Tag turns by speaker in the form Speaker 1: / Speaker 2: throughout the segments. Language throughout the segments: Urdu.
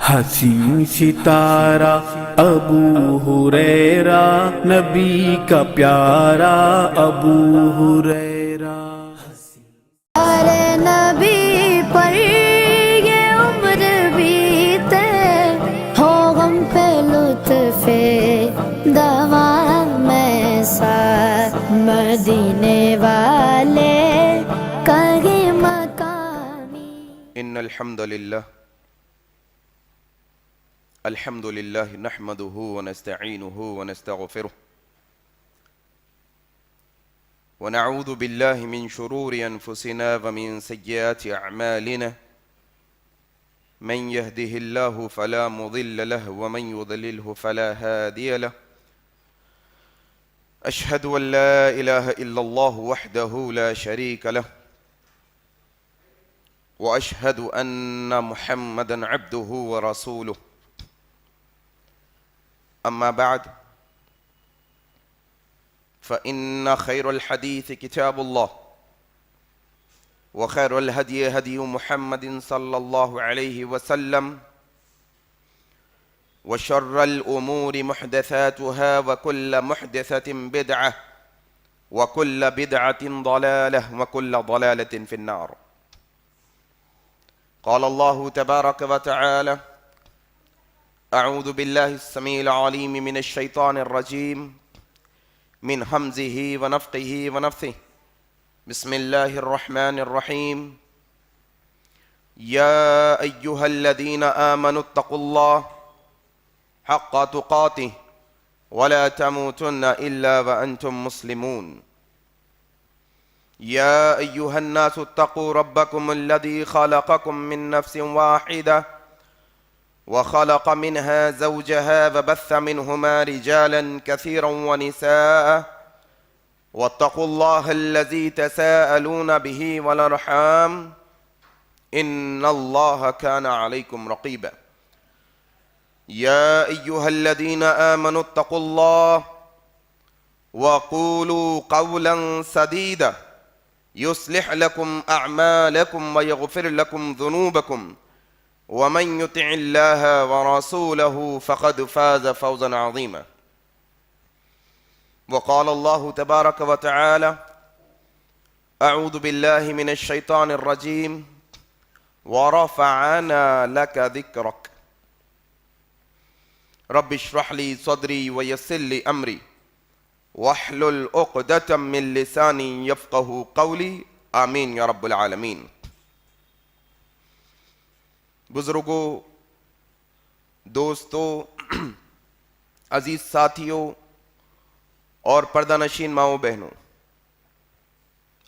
Speaker 1: حسین ستارہ ابو ہریرہ نبی کا پیارا ابو ہریرہ۔
Speaker 2: ارے نبی پر یہ عمر بیتے ہو غم پہ لطف دوام میں سار مدینے والے کہیں مقامی۔
Speaker 3: ان الحمد للہ نحمده ونستعینه ونستغفره ونعوذ باللہ من شرور انفسنا ومن سیئات اعمالنا من يهده الله فلا مضل له ومن يضلله فلا هادي له اشهد ان لا اله الا الله وحده لا شريك له واشهد ان محمدا عبده ورسوله اما بعد فإن خير الحديث كتاب الله وخير الهدي هدي محمد صلى الله عليه وسلم وشر الأمور محدثاتها وكل محدثة بدعة وكل بدعة ضلالة وكل ضلالة في النار. قال الله تبارك وتعالى: أعوذ بالله السميع العليم من الشيطان الرجيم من همزه ونفخه ونفثه بسم الله الرحمن الرحيم يا أيها الذين آمنوا اتقوا الله حق تقاته ولا تموتن إلا وأنتم مسلمون يا أيها الناس اتقوا ربكم الذي خلقكم من نفس واحدة وخلق منها زوجها وبث منهما رجالا كثيرا ونساء واتقوا الله الذي تساءلون به والأرحام إن الله كان عليكم رقيبا يا أيها الذين آمنوا اتقوا الله وقولوا قولا سديدا يصلح لكم أعمالكم ويغفر لكم ذنوبكم ومن يطع الله ورسوله فقد فاز فوزا عظيما. وقال الله تبارك وتعالى: أعوذ بالله من الشيطان الرجيم ورفعنا لك ذكرك رب اشرح لي صدري ويسر لي أمري واحلل عقدة من لساني يفقهوا قولي آمين يا رب العالمين. بزرگوں، دوستوں، عزیز ساتھیوں اور پردہ نشین ماؤں بہنوں،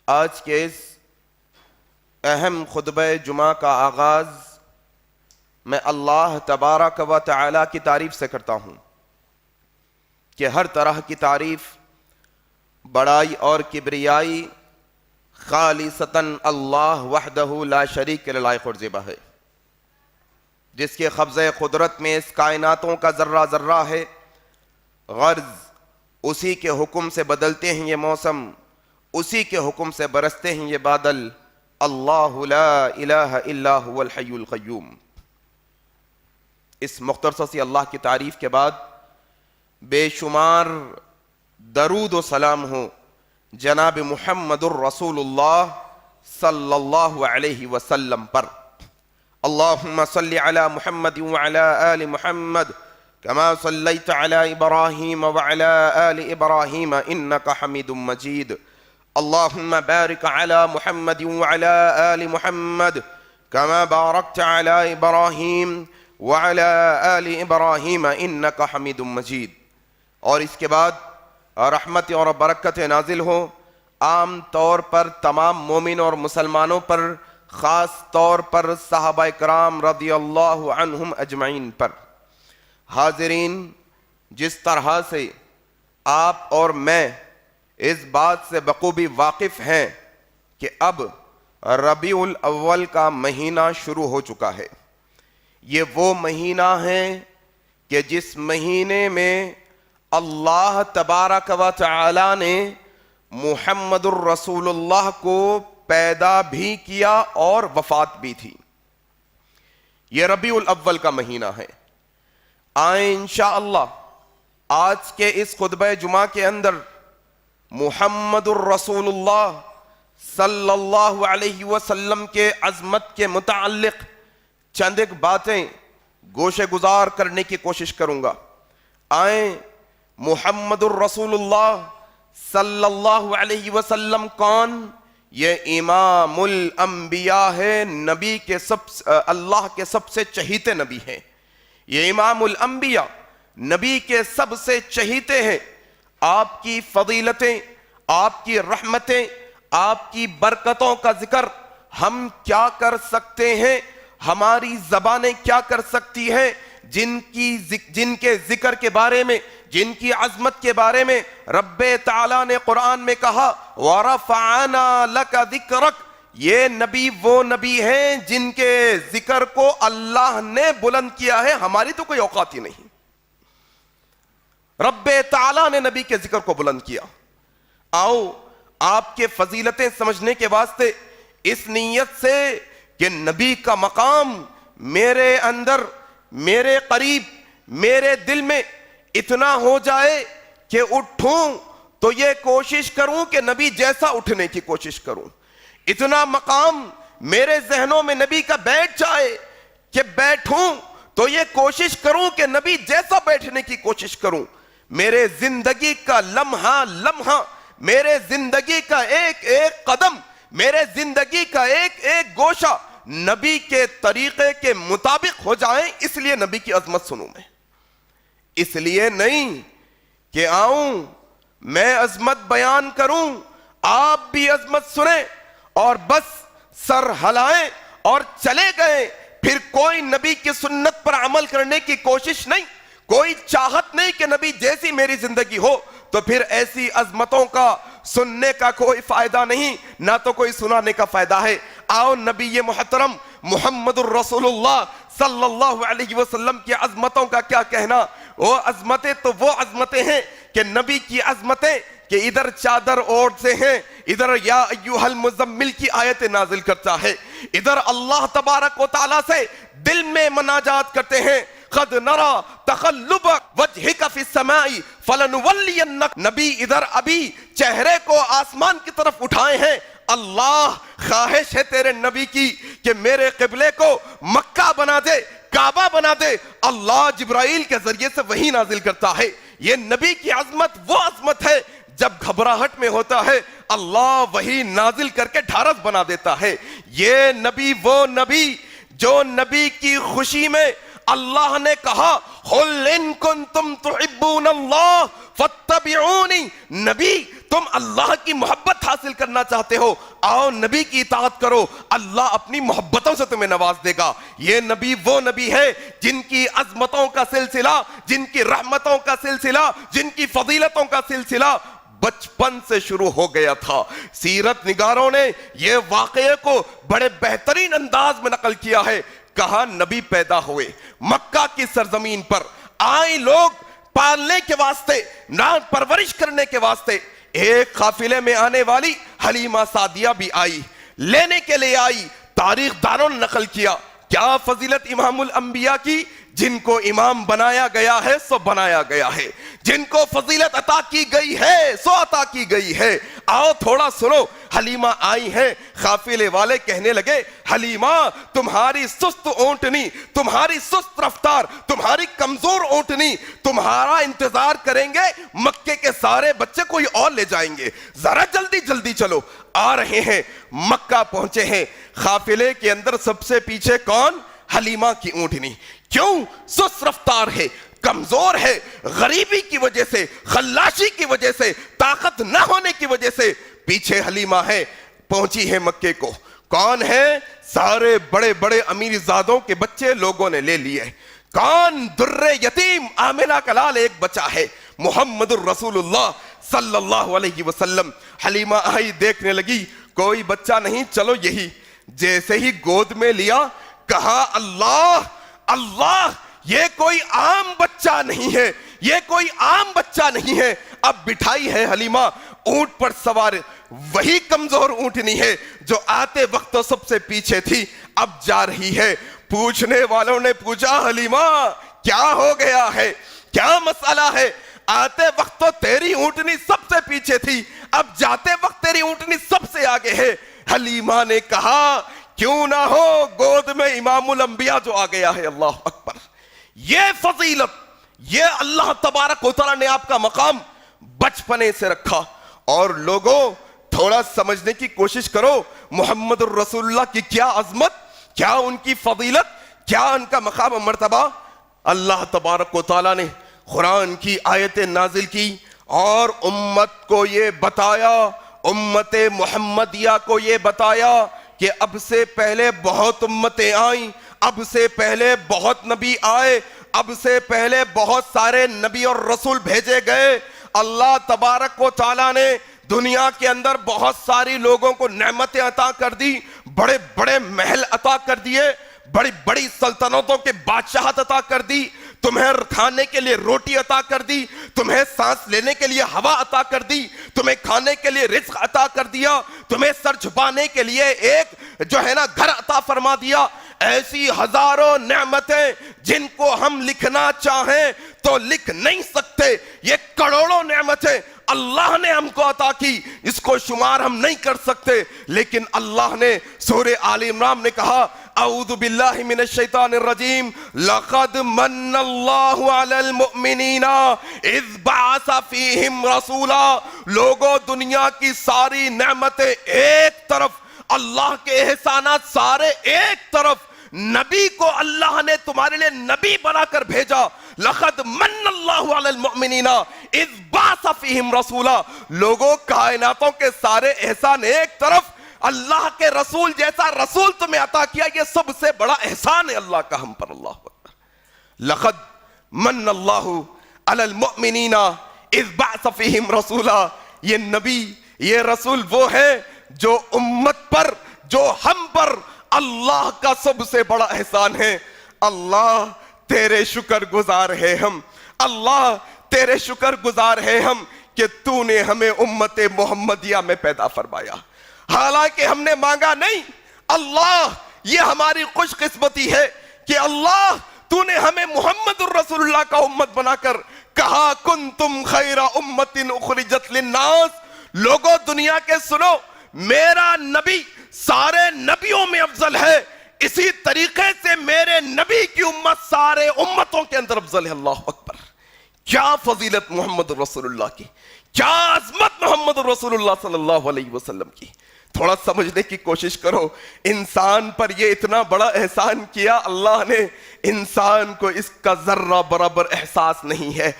Speaker 3: آج کے اس اہم خطبہ جمعہ کا آغاز میں اللہ تبارک و تعالی کی تعریف سے کرتا ہوں کہ ہر طرح کی تعریف، بڑائی اور کبریائی خالصتاً اللہ وحدہ لا شریک کے لائق اور زیبا ہے، جس کے قبضہ قدرت میں اس کائناتوں کا ذرہ ذرہ ہے. غرض اسی کے حکم سے بدلتے ہیں یہ موسم، اسی کے حکم سے برستے ہیں یہ بادل. اللہ لا الہ الا هو الحی القیوم. اس مختصر سی اللہ کی تعریف کے بعد بے شمار درود و سلام ہو جناب محمد الرسول اللہ صلی اللہ علیہ وسلم پر. اللهم صل على محمد وعلى آل محمد كما صليت على إبراهيم وعلى آل إبراهيم إنك حميد مجيد. اللهم بارك على محمد وعلى آل محمد كما باركت على إبراهيم وعلى آل إبراهيم إنك حميد مجيد. اور اس کے بعد رحمت اور برکت نازل ہو عام طور پر تمام مومن اور مسلمانوں پر، خاص طور پر صحابہ کرام رضی اللہ عنہم اجمعین پر. حاضرین، جس طرح سے آپ اور میں اس بات سے بخوبی واقف ہیں کہ اب ربیع الاول کا مہینہ شروع ہو چکا ہے. یہ وہ مہینہ ہے کہ جس مہینے میں اللہ تبارک و تعالی نے محمد الرسول اللہ کو پیدا بھی کیا اور وفات بھی تھی. یہ ربیع الاول کا مہینہ ہے. آئیں انشاءاللہ آج کے اس خطبہ جمعہ کے اندر محمد الرسول اللہ صلی اللہ علیہ وسلم کے عظمت کے متعلق چند ایک باتیں گوشے گزار کرنے کی کوشش کروں گا. آئیں محمد الرسول اللہ صلی اللہ علیہ وسلم کون؟ یہ امام الانبیاء ہے، نبی کے اللہ کے سب سے چہیتے نبی ہیں. یہ امام الانبیاء نبی کے سب سے چہیتے ہیں. آپ کی فضیلتیں، آپ کی رحمتیں، آپ کی برکتوں کا ذکر ہم کیا کر سکتے ہیں؟ ہماری زبانیں کیا کر سکتی ہیں؟ جن کے ذکر کے بارے میں، جن کی عظمت کے بارے میں رب تعالیٰ نے قرآن میں کہا وَرَفَعَنَا لَكَ ذِكْرَكَ، یہ نبی وہ نبی ہیں جن کے ذکر کو اللہ نے بلند کیا ہے. ہماری تو کوئی اوقات ہی نہیں. رب تعالیٰ نے نبی کے ذکر کو بلند کیا. آؤ آپ کے فضیلتیں سمجھنے کے واسطے اس نیت سے کہ نبی کا مقام میرے اندر، میرے قریب، میرے دل میں اتنا ہو جائے کہ اٹھوں تو یہ کوشش کروں کہ نبی جیسا اٹھنے کی کوشش کروں. اتنا مقام میرے ذہنوں میں نبی کا بیٹھ جائے کہ بیٹھوں تو یہ کوشش کروں کہ نبی جیسا بیٹھنے کی کوشش کروں. میرے زندگی کا لمحہ لمحہ، میرے زندگی کا ایک ایک قدم، میرے زندگی کا ایک ایک گوشہ نبی کے طریقے کے مطابق ہو جائیں. اس لیے نبی کی عظمت سنوں میں. اس لیے نہیں کہ آؤں میں عظمت بیان کروں، آپ بھی عظمت سنیں اور بس سر ہلائیں اور چلے گئے. پھر کوئی نبی کی سنت پر عمل کرنے کی کوشش نہیں، کوئی چاہت نہیں کہ نبی جیسی میری زندگی ہو. تو پھر ایسی عظمتوں کا سننے کا کوئی فائدہ نہیں، نہ تو کوئی سنانے کا فائدہ ہے. آؤ نبی محترم محمد الرسول اللہ صلی اللہ علیہ وسلم کی عظمتوں کا کیا کہنا. وہ عظمتیں تو وہ عظمتیں ہیں کہ نبی کی عظمتیں کہ ادھر چادر اوڑھتے ہیں، ادھر یا ایھا المزمل کی آیت نازل کرتا ہے، ادھر اللہ تبارک و تعالیٰ سے دل میں مناجات کرتے ہیں. قد نرى تقلب وجهك في السماء فلنولينك، نبی ادھر ابھی چہرے کو آسمان کی طرف اٹھائے ہیں. اللہ خواہش ہے تیرے نبی کی کہ میرے قبلے کو مکہ بنا دے، کعبہ بنا دے. اللہ جبرائیل کے ذریعے سے وحی نازل کرتا ہے. یہ نبی کی عظمت وہ عظمت ہے جب گھبراہٹ میں ہوتا ہے اللہ وحی نازل کر کے ڈھارس بنا دیتا ہے. یہ نبی وہ نبی جو نبی کی خوشی میں اللہ نے کہا قُلْ إِن كُنْتُمْ تُحِبُّونَ اللَّهَ فَاتَّبِعُونِي، نبی تم اللہ کی محبت حاصل کرنا چاہتے ہو، آؤ نبی کی اطاعت کرو، اللہ اپنی محبتوں سے تمہیں نواز دے گا. یہ نبی وہ نبی ہے جن کی عظمتوں کا سلسلہ، جن کی رحمتوں کا سلسلہ، جن کی فضیلتوں کا سلسلہ بچپن سے شروع ہو گیا تھا. سیرت نگاروں نے یہ واقعے کو بڑے بہترین انداز میں نقل کیا ہے. کہاں نبی پیدا ہوئے مکہ کی سرزمین پر، آئے لوگ پالنے کے واسطے، پرورش کرنے کے واسطے. ایک قافلے میں آنے والی حلیمہ سعدیہ بھی آئی، لینے کے لیے آئی. تاریخ دانوں نے نقل کیا کیا فضیلت امام الانبیاء کی. جن کو امام بنایا گیا ہے سو بنایا گیا ہے، جن کو فضیلت عطا کی گئی ہے سو عطا کی گئی ہے. آؤ تھوڑا سنو. حلیمہ آئی ہیں، قافلے والے کہنے لگے حلیمہ تمہاری سست اونٹنی، تمہاری سست رفتار، تمہاری کمزور اونٹنی، تمہارا انتظار کریں گے، مکے کے سارے بچے کوئی اور لے جائیں گے، ذرا جلدی جلدی چلو. آ رہے ہیں، مکہ پہنچے ہیں. قافلے کے اندر سب سے پیچھے کون؟ حلیمہ کی اونٹنی. کیوں؟ سست رفتار ہے، کمزور ہے، غریبی کی وجہ سے، خلاشی کی وجہ سے، طاقت نہ ہونے کی وجہ سے پیچھے حلیمہ ہے. پہنچی ہے مکے کو. کون ہے؟ سارے بڑے بڑے امیر زادوں کے بچے لوگوں نے لے لیے. کون؟ در یتیم آمنہ کا لال ایک بچہ ہے، محمد الرسول اللہ صلی اللہ علیہ وسلم. حلیمہ آئی، دیکھنے لگی کوئی بچہ نہیں، چلو یہی. جیسے ہی گود میں لیا کہا اللہ اللہ، یہ کوئی عام بچہ نہیں ہے، یہ کوئی عام بچہ نہیں ہے. اب بٹھائی ہے حلیمہ اونٹ پر سوار، وہی کمزور اونٹنی ہے جو آتے وقت تو سب سے پیچھے تھی، اب جا رہی ہے. پوچھنے والوں نے پوچھا حلیمہ کیا ہو گیا ہے, کیا مسئلہ ہے؟ آتے وقت تو تیری اونٹنی سب سے پیچھے تھی, اب جاتے وقت تیری اونٹنی سب سے آگے ہے. حلیمہ نے کہا کیوں نہ ہو گود میں امام الانبیاء جو آ گیا ہے. اللہ اکبر. یہ فضیلت, یہ اللہ تبارک و تعالیٰ نے آپ کا مقام بچپنے سے رکھا. اور لوگوں تھوڑا سمجھنے کی کوشش کرو محمد الرسول اللہ کی کیا عظمت, کیا ان کی فضیلت, کیا ان کا مقام و مرتبہ. اللہ تبارک و تعالیٰ نے قرآن کی آیتیں نازل کی اور امت کو یہ بتایا, امت محمدیہ کو یہ بتایا کہ اب سے پہلے بہت امتیں آئیں, اب سے پہلے بہت نبی آئے, اب سے پہلے بہت سارے نبی اور رسول بھیجے گئے. اللہ تبارک و تعالیٰ نے دنیا کے اندر بہت ساری لوگوں کو نعمتیں عطا کر دی, بڑے بڑے محل عطا کر دیے, بڑی بڑی سلطنتوں کے بادشاہت عطا کر دی, تمہیں کھانے کے لیے روٹی عطا کر دی, تمہیں سانس لینے کے لیے ہوا عطا کر دی, تمہیں کھانے کے لیے رزق عطا کر دیا, تمہیں سر چھپانے کے لیے ایک جو ہے نا گھر عطا فرما دیا. ایسی ہزاروں نعمتیں جن کو ہم لکھنا چاہیں تو لکھ نہیں سکتے. یہ کروڑوں نعمتیں اللہ نے ہم کو عطا کی, اس کو شمار ہم نہیں کر سکتے. لیکن اللہ نے سورہ آل عمران نے کہا اعوذ باللہ من الشیطان الرجیم لقد من اللہ علی المؤمنین اذ بعث فیہم رسولا. لوگوں دنیا کی ساری نعمتیں ایک طرف, اللہ کے احسانات سارے ایک طرف, نبی کو اللہ نے تمہارے لیے نبی بنا کر بھیجا. لقد من اللہ علی المؤمنین اذ بعث فیہم رسولا. لوگوں کائناتوں کے سارے احسان ایک طرف, اللہ کے رسول جیسا رسول تمہیں عطا کیا, یہ سب سے بڑا احسان ہے اللہ کا ہم پر. اللہ اکبر. لقد من اللہ علی المؤمنین اذ بعث فیہم رسولا. یہ نبی, یہ رسول وہ ہے جو امت پر, جو ہم پر اللہ کا سب سے بڑا احسان ہے. اللہ تیرے شکر گزار ہے ہم, اللہ تیرے شکر گزار ہے ہم کہ تو نے ہمیں امت محمدیہ میں پیدا فرمایا. حالانکہ ہم نے مانگا نہیں, اللہ یہ ہماری خوش قسمتی ہے کہ اللہ تو نے ہمیں محمد الرسول اللہ کا امت بنا کر کہا کنتم خیر امت اخرجت للناس. لوگوں دنیا کے سنو, میرا نبی سارے نبیوں میں افضل ہے, اسی طریقے سے میرے نبی کی امت سارے امتوں کے اندر افضل ہے. اللہ اکبر. کیا فضیلت محمد رسول اللہ کی, کیا عظمت محمد رسول اللہ صلی اللہ علیہ وسلم کی. تھوڑا سمجھنے کی کوشش کرو. انسان پر یہ اتنا بڑا احسان کیا اللہ نے, انسان کو اس کا ذرہ برابر احساس نہیں ہے,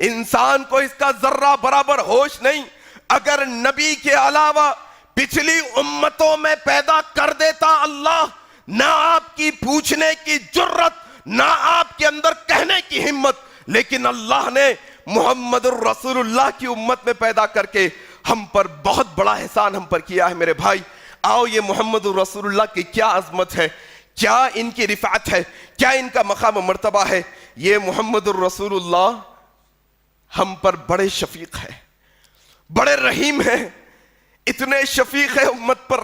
Speaker 3: انسان کو اس کا ذرہ برابر ہوش نہیں. اگر نبی کے علاوہ پچھلی امتوں میں پیدا کر دیتا اللہ, نہ آپ کی پوچھنے کی جرت, نہ آپ کے اندر کہنے کی ہمت, لیکن اللہ نے محمد الرسول اللہ کی امت میں پیدا کر کے ہم پر بہت بڑا احسان ہم پر کیا ہے. میرے بھائی آؤ, یہ محمد الرسول اللہ کی کیا عظمت ہے, کیا ان کی رفعت ہے, کیا ان کا مقام و مرتبہ ہے. یہ محمد الرسول اللہ ہم پر بڑے شفیق ہے, بڑے رحیم ہیں, اتنے شفیق ہے امت پر.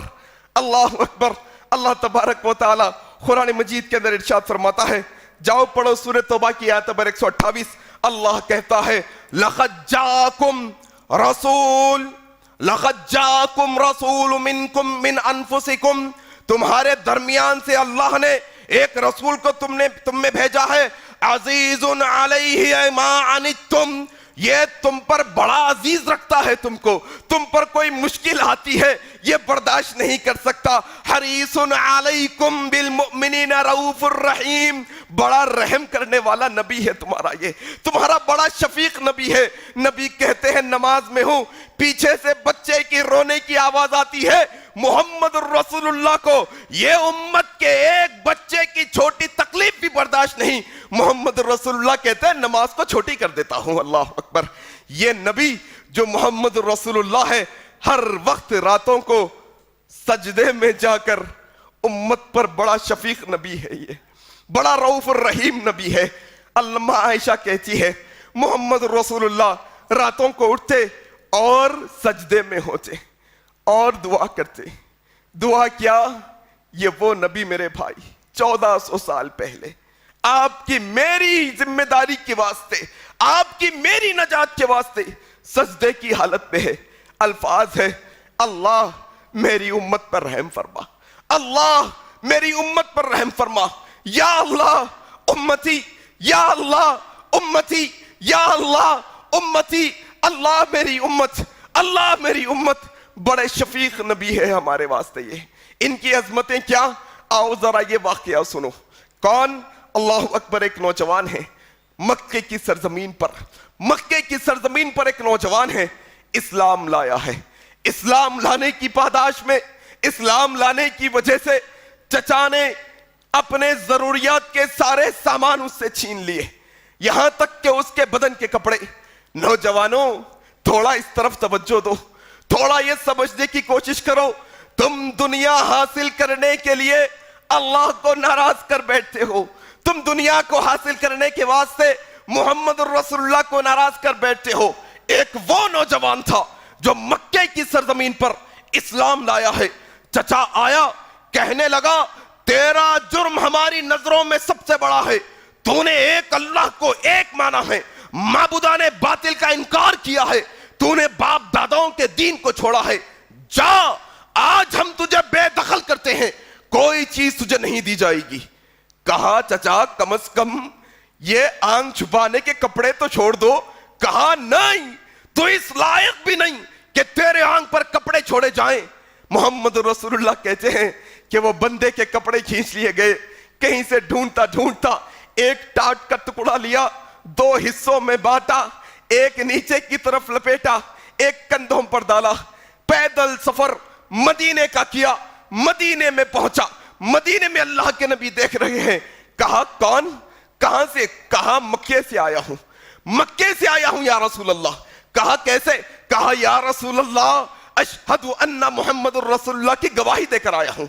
Speaker 3: اللہ اکبر. اللہ تبارک و تعالی قرآن مجید کے اندر ارشاد فرماتا ہے, جاؤ پڑھو سورہ توبہ کی آیت نمبر 128. اللہ کہتا ہے لقد جاءکم رسول, لقد جاءکم رسول منکم من انفسکم. تمہارے درمیان سے اللہ نے ایک رسول کو تم میں بھیجا ہے. عزیز علیہ ما عنتم, یہ تم پر بڑا عزیز رکھتا ہے تم کو, تم پر کوئی مشکل آتی ہے یہ برداشت نہیں کر سکتا. حریص علیکم بالمؤمنین رؤوف الرحیم, بڑا رحم کرنے والا نبی ہے تمہارا, یہ تمہارا بڑا شفیق نبی ہے. نبی کہتے ہیں نماز میں ہوں, پیچھے سے بچے کی رونے کی آواز آتی ہے, محمد الرسول اللہ کو یہ امت کے ایک بچے کی چھوٹی تکلیف بھی برداشت نہیں. محمد الرسول اللہ کہتے ہیں نماز کو چھوٹی کر دیتا ہوں. اللہ اکبر. یہ نبی جو محمد الرسول اللہ ہے, ہر وقت راتوں کو سجدے میں جا کر امت پر بڑا شفیق نبی ہے, یہ بڑا رؤوف الرحیم نبی ہے. علامہ عائشہ کہتی ہے محمد الرسول اللہ راتوں کو اٹھتے اور سجدے میں ہوتے اور دعا کرتے. دعا کیا, یہ وہ نبی میرے بھائی, 1400 سال پہلے آپ کی میری ذمہ داری کے واسطے، آپ کی میری نجات کے واسطے سجدے کی حالت میں ہے. الفاظ ہے، اللہ میری امت پر رحم فرما، اللہ میری امت پر رحم فرما، یا اللہ امتی، یا اللہ امتی، یا اللہ امتی، اللہ میری امت، اللہ میری امت. بڑے شفیق نبی ہے ہمارے واسطے. یہ ان کی عظمتیں کیا، آؤ ذرا یہ واقعہ سنو. کون؟ اللہ اکبر. ایک نوجوان ہے مکے کی سرزمین پر، مکے کی سرزمین پر ایک نوجوان ہے، اسلام لایا ہے. اسلام لانے کی پاداش میں، اسلام لانے کی وجہ سے چچا نے اپنے ضروریات کے سارے سامان اس سے چھین لیے، یہاں تک کہ اس کے بدن کے کپڑے. نوجوانوں تھوڑا اس طرف توجہ دو، تھوڑا یہ سمجھنے کی کوشش کرو. تم دنیا حاصل کرنے کے لیے اللہ کو ناراض کر بیٹھتے ہو، تم دنیا کو حاصل کرنے کے واسطے محمد الرسول اللہ کو ناراض کر بیٹھتے ہو. ایک وہ نوجوان تھا جو مکے کی سرزمین پر اسلام لایا ہے. چچا آیا، کہنے لگا تیرا جرم ہماری نظروں میں سب سے بڑا ہے، تو نے ایک اللہ کو ایک مانا ہے، معبودان باطل کا انکار کیا ہے، تو نے باپ داداؤں کے دین کو چھوڑا ہے. جا، آج ہم تجھے بے دخل کرتے ہیں، کوئی چیز تجھے نہیں دی جائے گی. کہا چچا کم از کم یہ آنکھ چھپانے کے کپڑے تو چھوڑ دو. کہا نہیں، تو اس لائق بھی نہیں کہ تیرے آنکھ پر کپڑے چھوڑے جائیں. محمد رسول اللہ کہتے ہیں کہ وہ بندے کے کپڑے کھینچ لیے گئے. کہیں سے ڈھونڈتا ڈھونڈتا ایک ٹاٹ کا ٹکڑا لیا، دو حصوں میں بانٹا، ایک نیچے کی طرف لپیٹا، ایک کندھوں پر ڈالا. پیدل سفر مدینے کا کیا. مدینے میں پہنچا، مدینے میں اللہ کے نبی دیکھ رہے ہیں. کہا کون؟ کہاں سے؟ کہا مکے سے آیا ہوں، مکے سے آیا ہوں یا رسول اللہ. کہا کیسے؟ کہا یا رسول اللہ اشہد ان محمد الرسول اللہ کی گواہی دے کر آیا ہوں.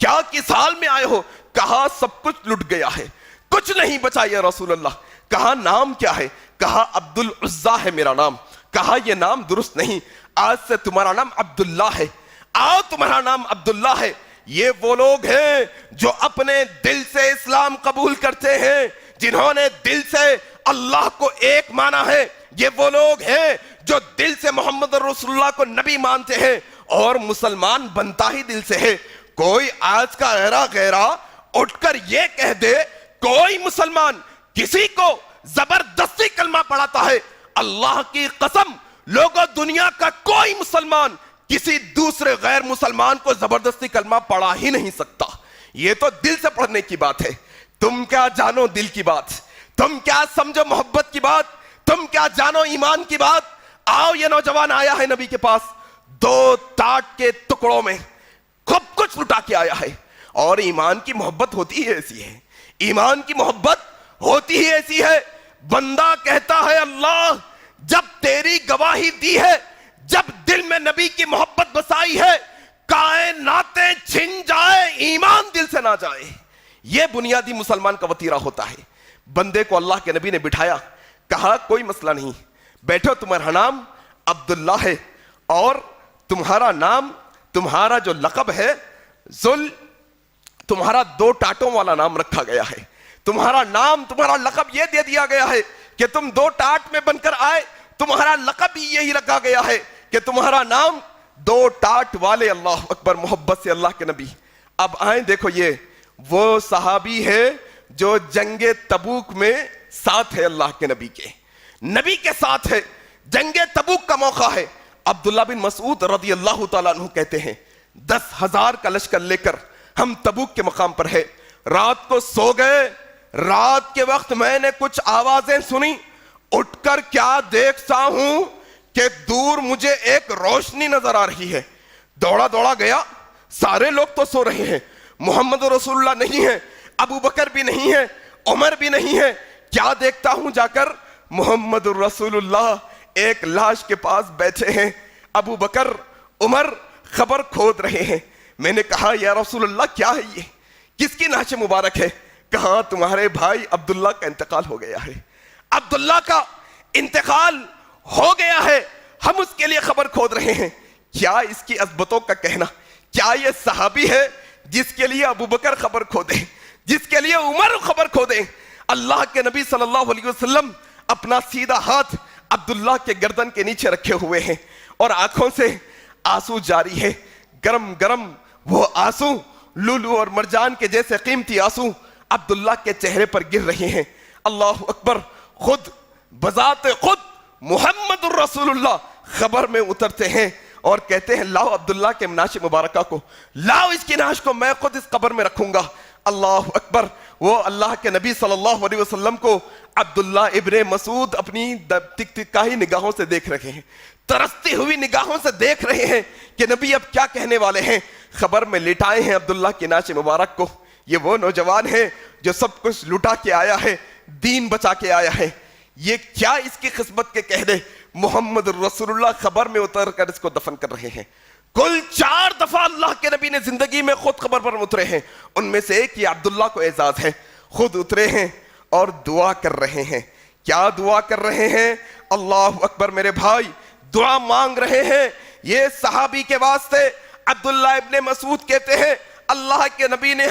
Speaker 3: کیا کس حال میں آئے ہو؟ کہا سب کچھ لٹ گیا ہے، کچھ نہیں بچا یا رسول اللہ. کہا نام کیا ہے؟ کہا عبد العزا ہے میرا نام. کہا یہ نام درست نہیں، آج سے تمہارا نام عبداللہ ہے. آؤ تمہارا نام عبداللہ ہے. یہ وہ لوگ ہیں جو اپنے دل سے اسلام قبول کرتے ہیں، جنہوں نے دل سے اللہ کو ایک مانا ہے. یہ وہ لوگ ہیں جو دل سے محمد رسول اللہ کو نبی مانتے ہیں، اور مسلمان بنتا ہی دل سے ہے. کوئی آج کا غیرہ غیرہ اٹھ کر یہ کہہ دے کوئی مسلمان کسی کو زبردستی کلمہ پڑھاتا ہے، اللہ کی قسم لوگوں دنیا کا کوئی مسلمان کسی دوسرے غیر مسلمان کو زبردستی کلمہ پڑھا ہی نہیں سکتا. یہ تو دل سے پڑھنے کی بات ہے. تم کیا جانو دل کی بات، تم کیا سمجھو محبت کی بات، تم کیا جانو ایمان کی بات. آؤ یہ نوجوان آیا ہے نبی کے پاس، دو ٹاٹ کے ٹکڑوں میں خود کچھ لٹا کے آیا ہے. اور ایمان کی محبت ہوتی ہی ایسی ہے، ایمان کی محبت ہوتی ہی ایسی ہے. بندہ کہتا ہے اللہ جب تیری گواہی دی ہے، جب دل میں نبی کی محبت بسائی ہے، کائناتیں چھن جائے ایمان دل سے نہ جائے. یہ بنیادی مسلمان کا وتیرہ ہوتا ہے. بندے کو اللہ کے نبی نے بٹھایا، کہا کوئی مسئلہ نہیں، بیٹھو، تمہارا نام عبداللہ ہے، اور تمہارا نام، تمہارا جو لقب ہے ذل، تمہارا دو ٹاٹوں والا نام رکھا گیا ہے. تمہارا نام، تمہارا لقب یہ دے دیا گیا ہے کہ تم دو ٹاٹ میں بن کر آئے. تمہارا لقب بھی یہی رکھا گیا ہے کہ تمہارا نام دو ٹاٹ والے. اللہ اکبر. محبت سے اللہ کے نبی. اب آئیں، دیکھو یہ وہ صحابی ہے جو جنگ تبوک میں ساتھ ہے اللہ کے نبی کے، نبی کے ساتھ ہے. جنگ تبوک کا موقع ہے. عبداللہ بن مسعود رضی اللہ تعالیٰ عنہ کہتے ہیں 10,000 کا لشکر لے کر ہم تبوک کے مقام پر ہے. رات کو سو گئے. رات کے وقت میں نے کچھ آوازیں سنی. اٹھ کر کیا دیکھتا ہوں کہ دور مجھے ایک روشنی نظر آ رہی ہے. دوڑا دوڑا گیا. سارے لوگ تو سو رہے ہیں، محمد رسول اللہ نہیں ہے، ابو بکر بھی نہیں ہے، عمر بھی نہیں ہے. کیا دیکھتا ہوں جا کر محمد الرسول اللہ ایک لاش کے پاس بیٹھے ہیں. ابو بکر، عمر خبر کھود رہے ہیں. میں نے کہا یا رسول اللہ کیا ہے یہ، کس کی نعش مبارک ہے؟ کہا تمہارے بھائی عبداللہ کا انتقال ہو گیا ہے. عبداللہ کا انتقال ہو گیا ہے، ہم اس کے لیے خبر کھود رہے ہیں. کیا اس کی عظمتوں کا کہنا، کیا یہ صحابی ہے جس کے لیے ابو بکر خبر کھودے، جس کے لیے عمر خبر کھو دیں. اللہ کے نبی صلی اللہ علیہ وسلم اپنا سیدھا ہاتھ عبداللہ کے گردن کے نیچے رکھے ہوئے ہیں اور آنکھوں سے آنسو جاری ہے. گرم گرم وہ آنسو لولو اور مرجان کے جیسے قیمتی آنسو عبداللہ کے چہرے پر گر رہے ہیں. اللہ اکبر. خود بذات خود محمد الرسول اللہ خبر میں اترتے ہیں اور کہتے ہیں لاؤ عبداللہ کے نعش مبارکہ کو, لاؤ اس کی نعش کو, میں خود اس قبر میں رکھوں گا. اللہ اکبر. وہ اللہ کے نبی صلی اللہ علیہ وسلم کو عبداللہ ابن مسعود اپنی تک تکائی نگاہوں سے دیکھ رہے ہیں, ترستی ہوئی نگاہوں سے دیکھ رہے ہیں کہ نبی اب کیا کہنے والے ہیں. خبر میں لٹائے ہیں عبداللہ کی نعش مبارک کو. یہ وہ نوجوان ہے جو سب کچھ لٹا کے آیا ہے, دین بچا کے آیا ہے. یہ کیا اس کی قسمت کے کہہ دے. محمد رسول اللہ خبر میں اتر کر اس کو دفن کر رہے ہیں. کل 4 دفعہ اللہ کے نبی نے زندگی میں خود خبر پر اترے ہیں. ان میں سے ایک یہ عبداللہ کو اعزاز ہے. خود اترے ہیں اور دعا کر رہے ہیں. کیا دعا کر رہے ہیں؟ اللہ اکبر میرے بھائی. دعا مانگ رہے ہیں. یہ صحابی کے واسطے عبداللہ ابن مسعود کہتے ہیں اللہ کے نبی نے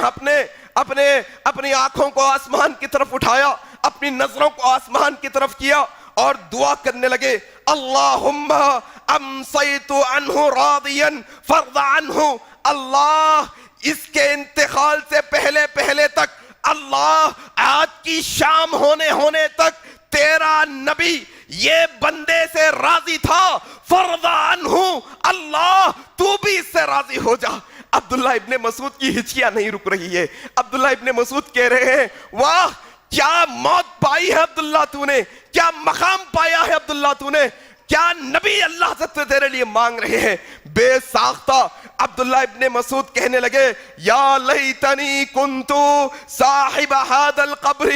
Speaker 3: اپنی آنکھوں کو آسمان کی طرف اٹھایا, اپنی نظروں کو آسمان کی طرف کیا اور دعا کرنے لگے اللہم امسیت عنہ راضیا فرض عنہ. اللہ اس کے انتقال سے پہلے تک, اللہ آج کی شام ہونے تک تیرا نبی یہ بندے سے راضی تھا, فرض عنہ, اللہ تو بھی اس سے راضی ہو جا. عبداللہ ابن مسعود کی ہچکیاں نہیں رک رہی ہے. عبداللہ ابن مسعود کہہ رہے ہیں واہ کیا موت پائی ہے عبداللہ تو نے, کیا مقام پایا ہے عبداللہ تو نے, کیا نبی اللہ سے تیرے لیے مانگ رہے ہیں. بے ساختہ عبداللہ ابن مسعود کہنے لگے یا لیتنی کنتو صاحب ھذا القبر,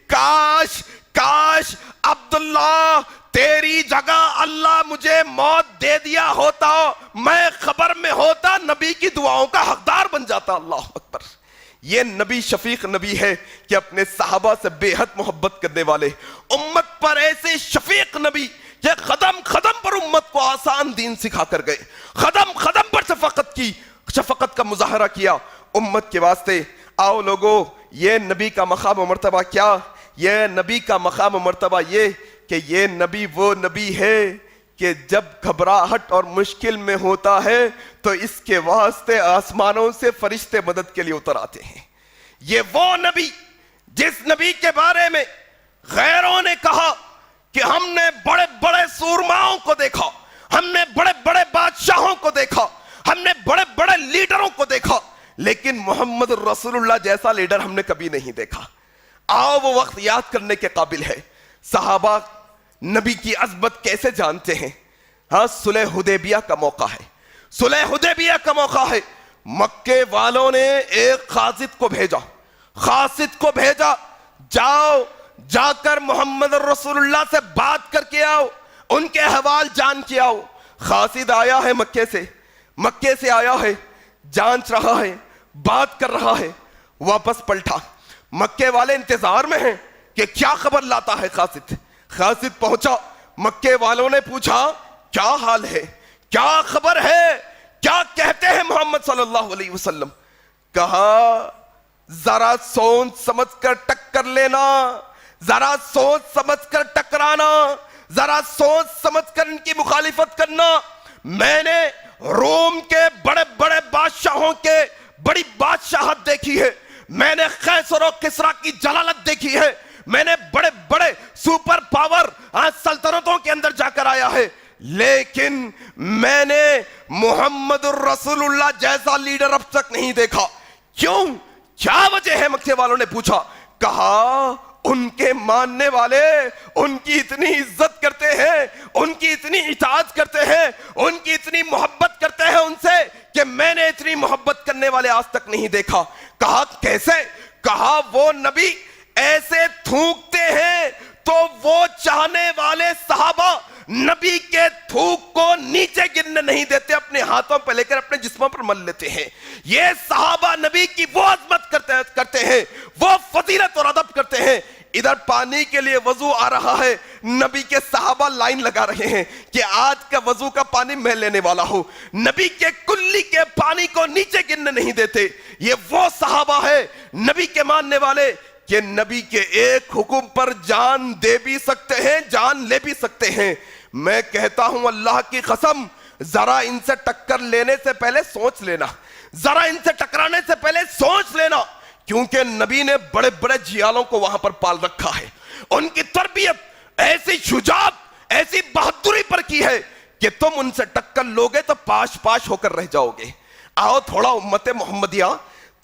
Speaker 3: کاش عبداللہ تیری جگہ اللہ مجھے موت دے دیا ہوتا, میں خبر میں ہوتا, نبی کی دعاؤں کا حقدار بن جاتا. اللہ اکبر. یہ نبی شفیق نبی ہے کہ اپنے صحابہ سے بے حد محبت کرنے والے, امت پر ایسے شفیق نبی کہ قدم قدم پر امت کو آسان دین سکھا کر گئے, قدم قدم پر شفقت کا مظاہرہ کیا امت کے واسطے. آؤ لوگو, یہ نبی کا مقام و مرتبہ کیا, یہ نبی کا مقام و مرتبہ یہ کہ یہ نبی وہ نبی ہے کہ جب گھبراہٹ اور مشکل میں ہوتا ہے تو اس کے واسطے آسمانوں سے فرشتے مدد کے لیے اتر آتے ہیں. یہ وہ نبی جس نبی کے بارے میں غیروں نے کہا کہ ہم نے بڑے بڑے سورماؤں کو دیکھا, ہم نے بڑے بڑے بادشاہوں کو دیکھا, ہم نے بڑے بڑے لیڈروں کو دیکھا, لیکن محمد رسول اللہ جیسا لیڈر ہم نے کبھی نہیں دیکھا. آؤ وہ وقت یاد کرنے کے قابل ہے. صحابہ نبی کی عظمت کیسے جانتے ہیں؟ ہاں, صلح حدیبیہ کا موقع ہے, صلح حدیبیہ کا موقع ہے. مکے والوں نے ایک قاصد کو بھیجا, جاؤ جا کر محمد رسول اللہ سے بات کر کے آؤ, ان کے حوال جان کے آؤ. قاصد آیا ہے مکے سے آیا ہے, جانچ رہا ہے, بات کر رہا ہے, واپس پلٹا. مکے والے انتظار میں ہیں کہ کیا خبر لاتا ہے قاصد. قاصد پہنچا, مکے والوں نے پوچھا کیا حال ہے, کیا خبر ہے, کیا کہتے ہیں محمد صلی اللہ علیہ وسلم. کہا ذرا سوچ سمجھ کر ٹکر لینا, ذرا سوچ سمجھ کر ٹکرانا, ذرا سوچ سمجھ کر ان کی مخالفت کرنا. میں نے روم کے بڑے بڑے بادشاہوں کے بڑی بادشاہت دیکھی ہے, میں نے قیصر و کسریٰ کی جلالت دیکھی ہے, میں نے بڑے بڑے سپر پاور سلطنتوں کے اندر جا کر آیا ہے, لیکن میں نے محمد الرسول اللہ جیسا لیڈر اب تک نہیں دیکھا. کیوں, کیا وجہ ہے؟ مکے والوں نے پوچھا. کہا ان کے ماننے والے ان کی اتنی عزت کرتے ہیں, ان کی اتنی اطاعت کرتے ہیں, ان کی اتنی محبت کرتے ہیں ان سے کہ میں نے اتنی محبت کرنے والے آج تک نہیں دیکھا. کہا کیسے؟ کہا وہ نبی ایسے تھوکتے ہیں تو وہ چاہنے والے صحابہ نبی کے تھوک کو نیچے گرنے نہیں دیتے, اپنے ہاتھوں پہ لے کر اپنے جسموں پر مل لیتے ہیں. یہ صحابہ نبی کی وہ عظمت کرتے ہیں, وہ فضیلت اور ادب کرتے ہیں. ادھر پانی کے لیے وضو آ رہا ہے, نبی کے صحابہ لائن لگا رہے ہیں کہ آج کا وضو کا پانی میں لینے والا ہوں. نبی کے کلی کے پانی کو نیچے گرنے نہیں دیتے. یہ وہ صحابہ ہے نبی کے ماننے والے کہ نبی کے ایک حکم پر جان دے بھی سکتے ہیں, جان لے بھی سکتے ہیں. میں کہتا ہوں اللہ کی قسم, ذرا ان سے ٹکر لینے سے پہلے سوچ لینا, ذرا ان سے ٹکرانے سے پہلے سوچ لینا, کیونکہ نبی نے بڑے بڑے جیالوں کو وہاں پر پال رکھا ہے. ان کی تربیت ایسی شجاعت, ایسی بہادری پر کی ہے کہ تم ان سے ٹکر لوگے تو پاش پاش ہو کر رہ جاؤ گے. آؤ تھوڑا امت محمدیہ,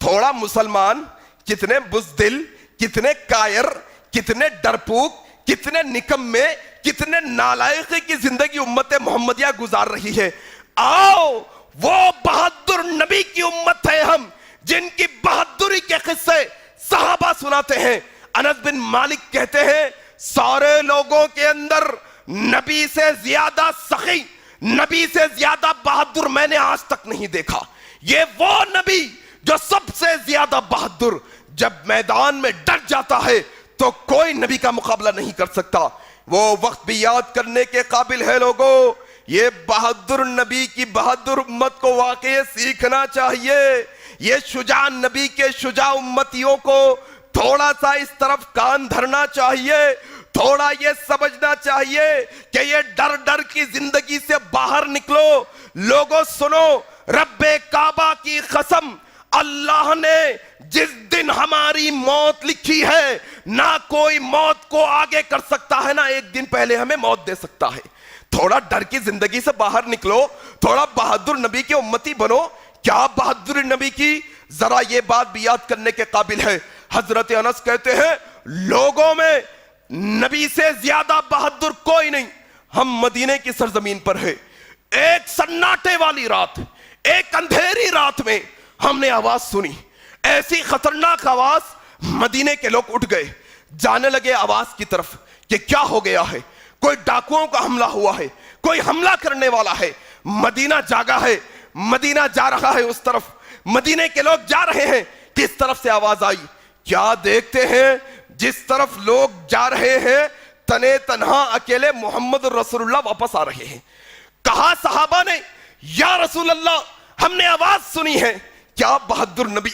Speaker 3: تھوڑا مسلمان کتنے بزدل, کتنے کائر, کتنے ڈرپوک, کتنے نکمے, کتنے نالائق کی زندگی امت محمدیہ گزار رہی ہے. آؤ وہ بہادر نبی کی امت ہے ہم, جن کی بہادری کے قصے صحابہ سناتے ہیں. انس بن مالک کہتے ہیں سارے لوگوں کے اندر نبی سے زیادہ سخی, نبی سے زیادہ بہادر میں نے آج تک نہیں دیکھا. یہ وہ نبی جو سب سے زیادہ بہادر, جب میدان میں ڈٹ جاتا ہے تو کوئی نبی کا مقابلہ نہیں کر سکتا. وہ وقت بھی یاد کرنے کے قابل ہے لوگوں. یہ بہادر نبی کی بہادر امت کو واقعی سیکھنا چاہیے. یہ شجاع نبی کے شجاع امتیوں کو تھوڑا سا اس طرف کان دھرنا چاہیے, تھوڑا یہ سمجھنا چاہیے کہ یہ ڈر ڈر کی زندگی سے باہر نکلو. لوگوں سنو, رب کعبہ کی قسم, اللہ نے جس دن ہماری موت لکھی ہے نہ کوئی موت کو آگے کر سکتا ہے, نہ ایک دن پہلے ہمیں موت دے سکتا ہے. تھوڑا ڈر کی زندگی سے باہر نکلو, تھوڑا بہادر نبی کے امتی بنو. کیا بہادر نبی کی, ذرا یہ بات بھی یاد کرنے کے قابل ہے. حضرت انس کہتے ہیں لوگوں میں نبی سے زیادہ بہادر کوئی نہیں. ہم مدینے کی سرزمین پر ہے, ایک سناٹے والی رات, ایک اندھیری رات میں ہم نے آواز سنی, ایسی خطرناک آواز. مدینے کے لوگ اٹھ گئے, جانے لگے آواز کی طرف کہ کیا ہو گیا ہے, کوئی ڈاکوؤں کا حملہ ہوا ہے, کوئی حملہ کرنے والا ہے. مدینہ جاگا ہے, مدینہ جا رہا ہے اس طرف, مدینے کے لوگ جا رہے ہیں. کس طرف سے آواز آئی, کیا دیکھتے ہیں جس طرف لوگ جا رہے ہیں تنے تنہا اکیلے محمد رسول اللہ واپس آ رہے ہیں. کہا صحابہ نے یا رسول اللہ ہم نے آواز سنی ہے. کیا بہادر نبی,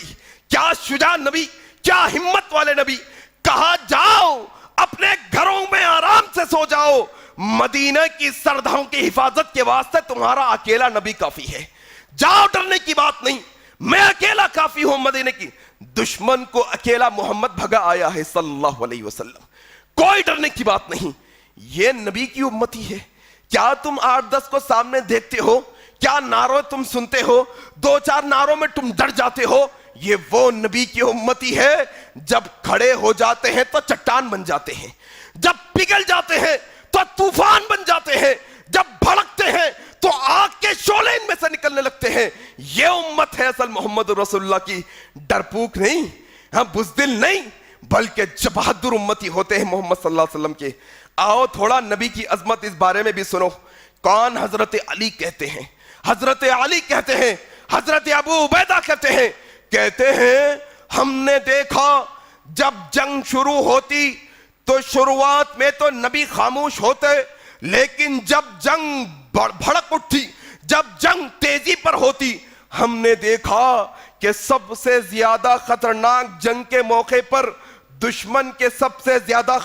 Speaker 3: کیا شجاع نبی, کیا ہمت والے نبی. کہا جاؤ اپنے گھروں میں آرام سے سو جاؤ, مدینہ کی سردہوں کی حفاظت کے واسطے تمہارا اکیلا نبی کافی ہے. جاؤ, ڈرنے کی بات نہیں, میں اکیلا کافی ہوں مدینہ کی. دشمن کو اکیلا محمد بھگا آیا ہے صلی اللہ علیہ وسلم, کوئی ڈرنے کی بات نہیں. یہ نبی کی امتی ہے. کیا تم 8-10 کو سامنے دیکھتے ہو, کیا نعروں تم سنتے ہو, 2-4 نعروں میں تم ڈر جاتے ہو. یہ وہ نبی کی امتی ہے جب کھڑے ہو جاتے ہیں تو چٹان بن جاتے ہیں, جب پگھل جاتے ہیں تو طوفان بن جاتے ہیں, جب بھڑکتے ہیں تو آگ کے شعلے ان میں سے نکلنے لگتے ہیں. یہ امت ہے اصل محمد رسول اللہ کی. ڈرپوک نہیں, ہاں بزدل نہیں, بلکہ بہادر امتی ہوتے ہیں محمد صلی اللہ علیہ وسلم کے. آؤ تھوڑا نبی کی عظمت اس بارے میں بھی سنو. کون حضرت علی کہتے ہیں, حضرت علی کہتے ہیں, حضرت ابو عبیدہ کہتے ہیں, کہتے ہیں ہم نے دیکھا جب جنگ شروع ہوتی تو شروعات میں تو نبی خاموش ہوتے, لیکن جب جنگ بھڑک اٹھتی, جب جنگ تیزی پر ہوتی, ہم نے دیکھا کہ سب سے زیادہ خطرناک جنگ کے موقع پر دشمن کے سب سے زیادہ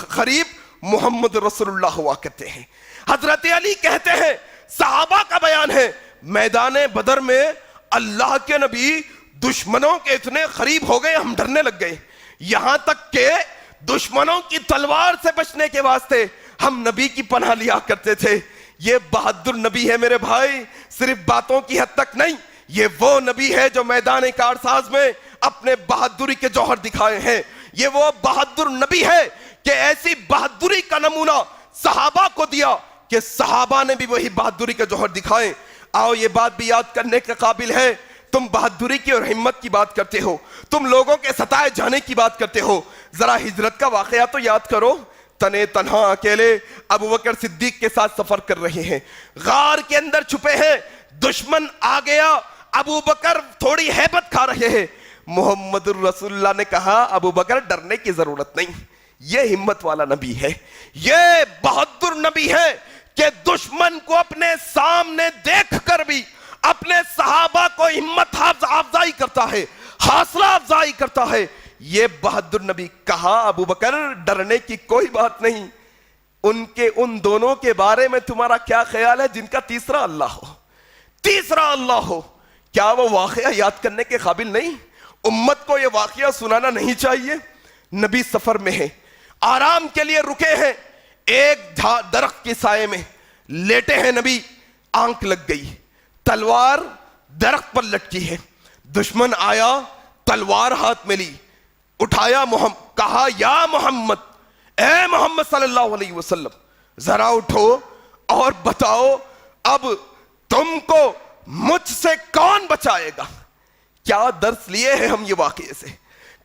Speaker 3: قریب محمد رسول اللہ ہوا کرتے ہیں. حضرت علی کہتے ہیں, صحابہ کا بیان ہے, میدان بدر میں اللہ کے نبی دشمنوں کے اتنے قریب ہو گئے ہم ڈرنے لگ گئے, یہاں تک کہ دشمنوں کی تلوار سے بچنے کے واسطے ہم نبی کی پناہ لیا کرتے تھے. یہ بہادر نبی ہے میرے بھائی, صرف باتوں کی حد تک نہیں. یہ وہ نبی ہے جو میدان کارساز میں اپنے بہادری کے جوہر دکھائے ہیں. یہ وہ بہادر نبی ہے کہ ایسی بہادری کا نمونہ صحابہ کو دیا کہ صحابہ نے بھی وہی بہادری کے جوہر دکھائے. آؤ یہ بات بھی یاد کرنے کے قابل ہے, تم بہادری کی اور ہمت کی بات کرتے ہو, تم لوگوں کے ستائے جانے کی بات کرتے ہو. ذرا ہجرت کا واقعہ تو یاد کرو. تنے تنہا اکیلے ابو بکر صدیق کے ساتھ سفر کر رہے ہیں، غار کے اندر چھپے ہیں، دشمن آ گیا، ابو بکر تھوڑی ہیبت کھا رہے ہیں۔ محمد الرسول اللہ نے کہا ابو بکر ڈرنے کی ضرورت نہیں، یہ ہمت والا نبی ہے، یہ بہادر نبی ہے کہ دشمن کو اپنے سامنے دیکھ کر بھی اپنے صحابہ کو ہمت افزائی کرتا ہے، حوصلہ افزائی کرتا ہے، یہ بہادر نبی۔ کہا ابو بکر ڈرنے کی کوئی بات نہیں، ان دونوں کے بارے میں تمہارا کیا خیال ہے جن کا تیسرا اللہ ہو؟ کیا وہ واقعہ یاد کرنے کے قابل نہیں؟ امت کو یہ واقعہ سنانا نہیں چاہیے؟ نبی سفر میں ہے، آرام کے لیے رکے ہیں، ایک درخت کے سائے میں لیٹے ہیں نبی، آنکھ لگ گئی، تلوار درخت پر لٹکی ہے، دشمن آیا، تلوار ہاتھ میں لی، اٹھایا، کہا یا محمد، اے محمد صلی اللہ علیہ وسلم، ذرا اٹھو اور بتاؤ اب تم کو مجھ سے کون بچائے گا؟ کیا درس لیے ہیں ہم یہ واقعے سے؟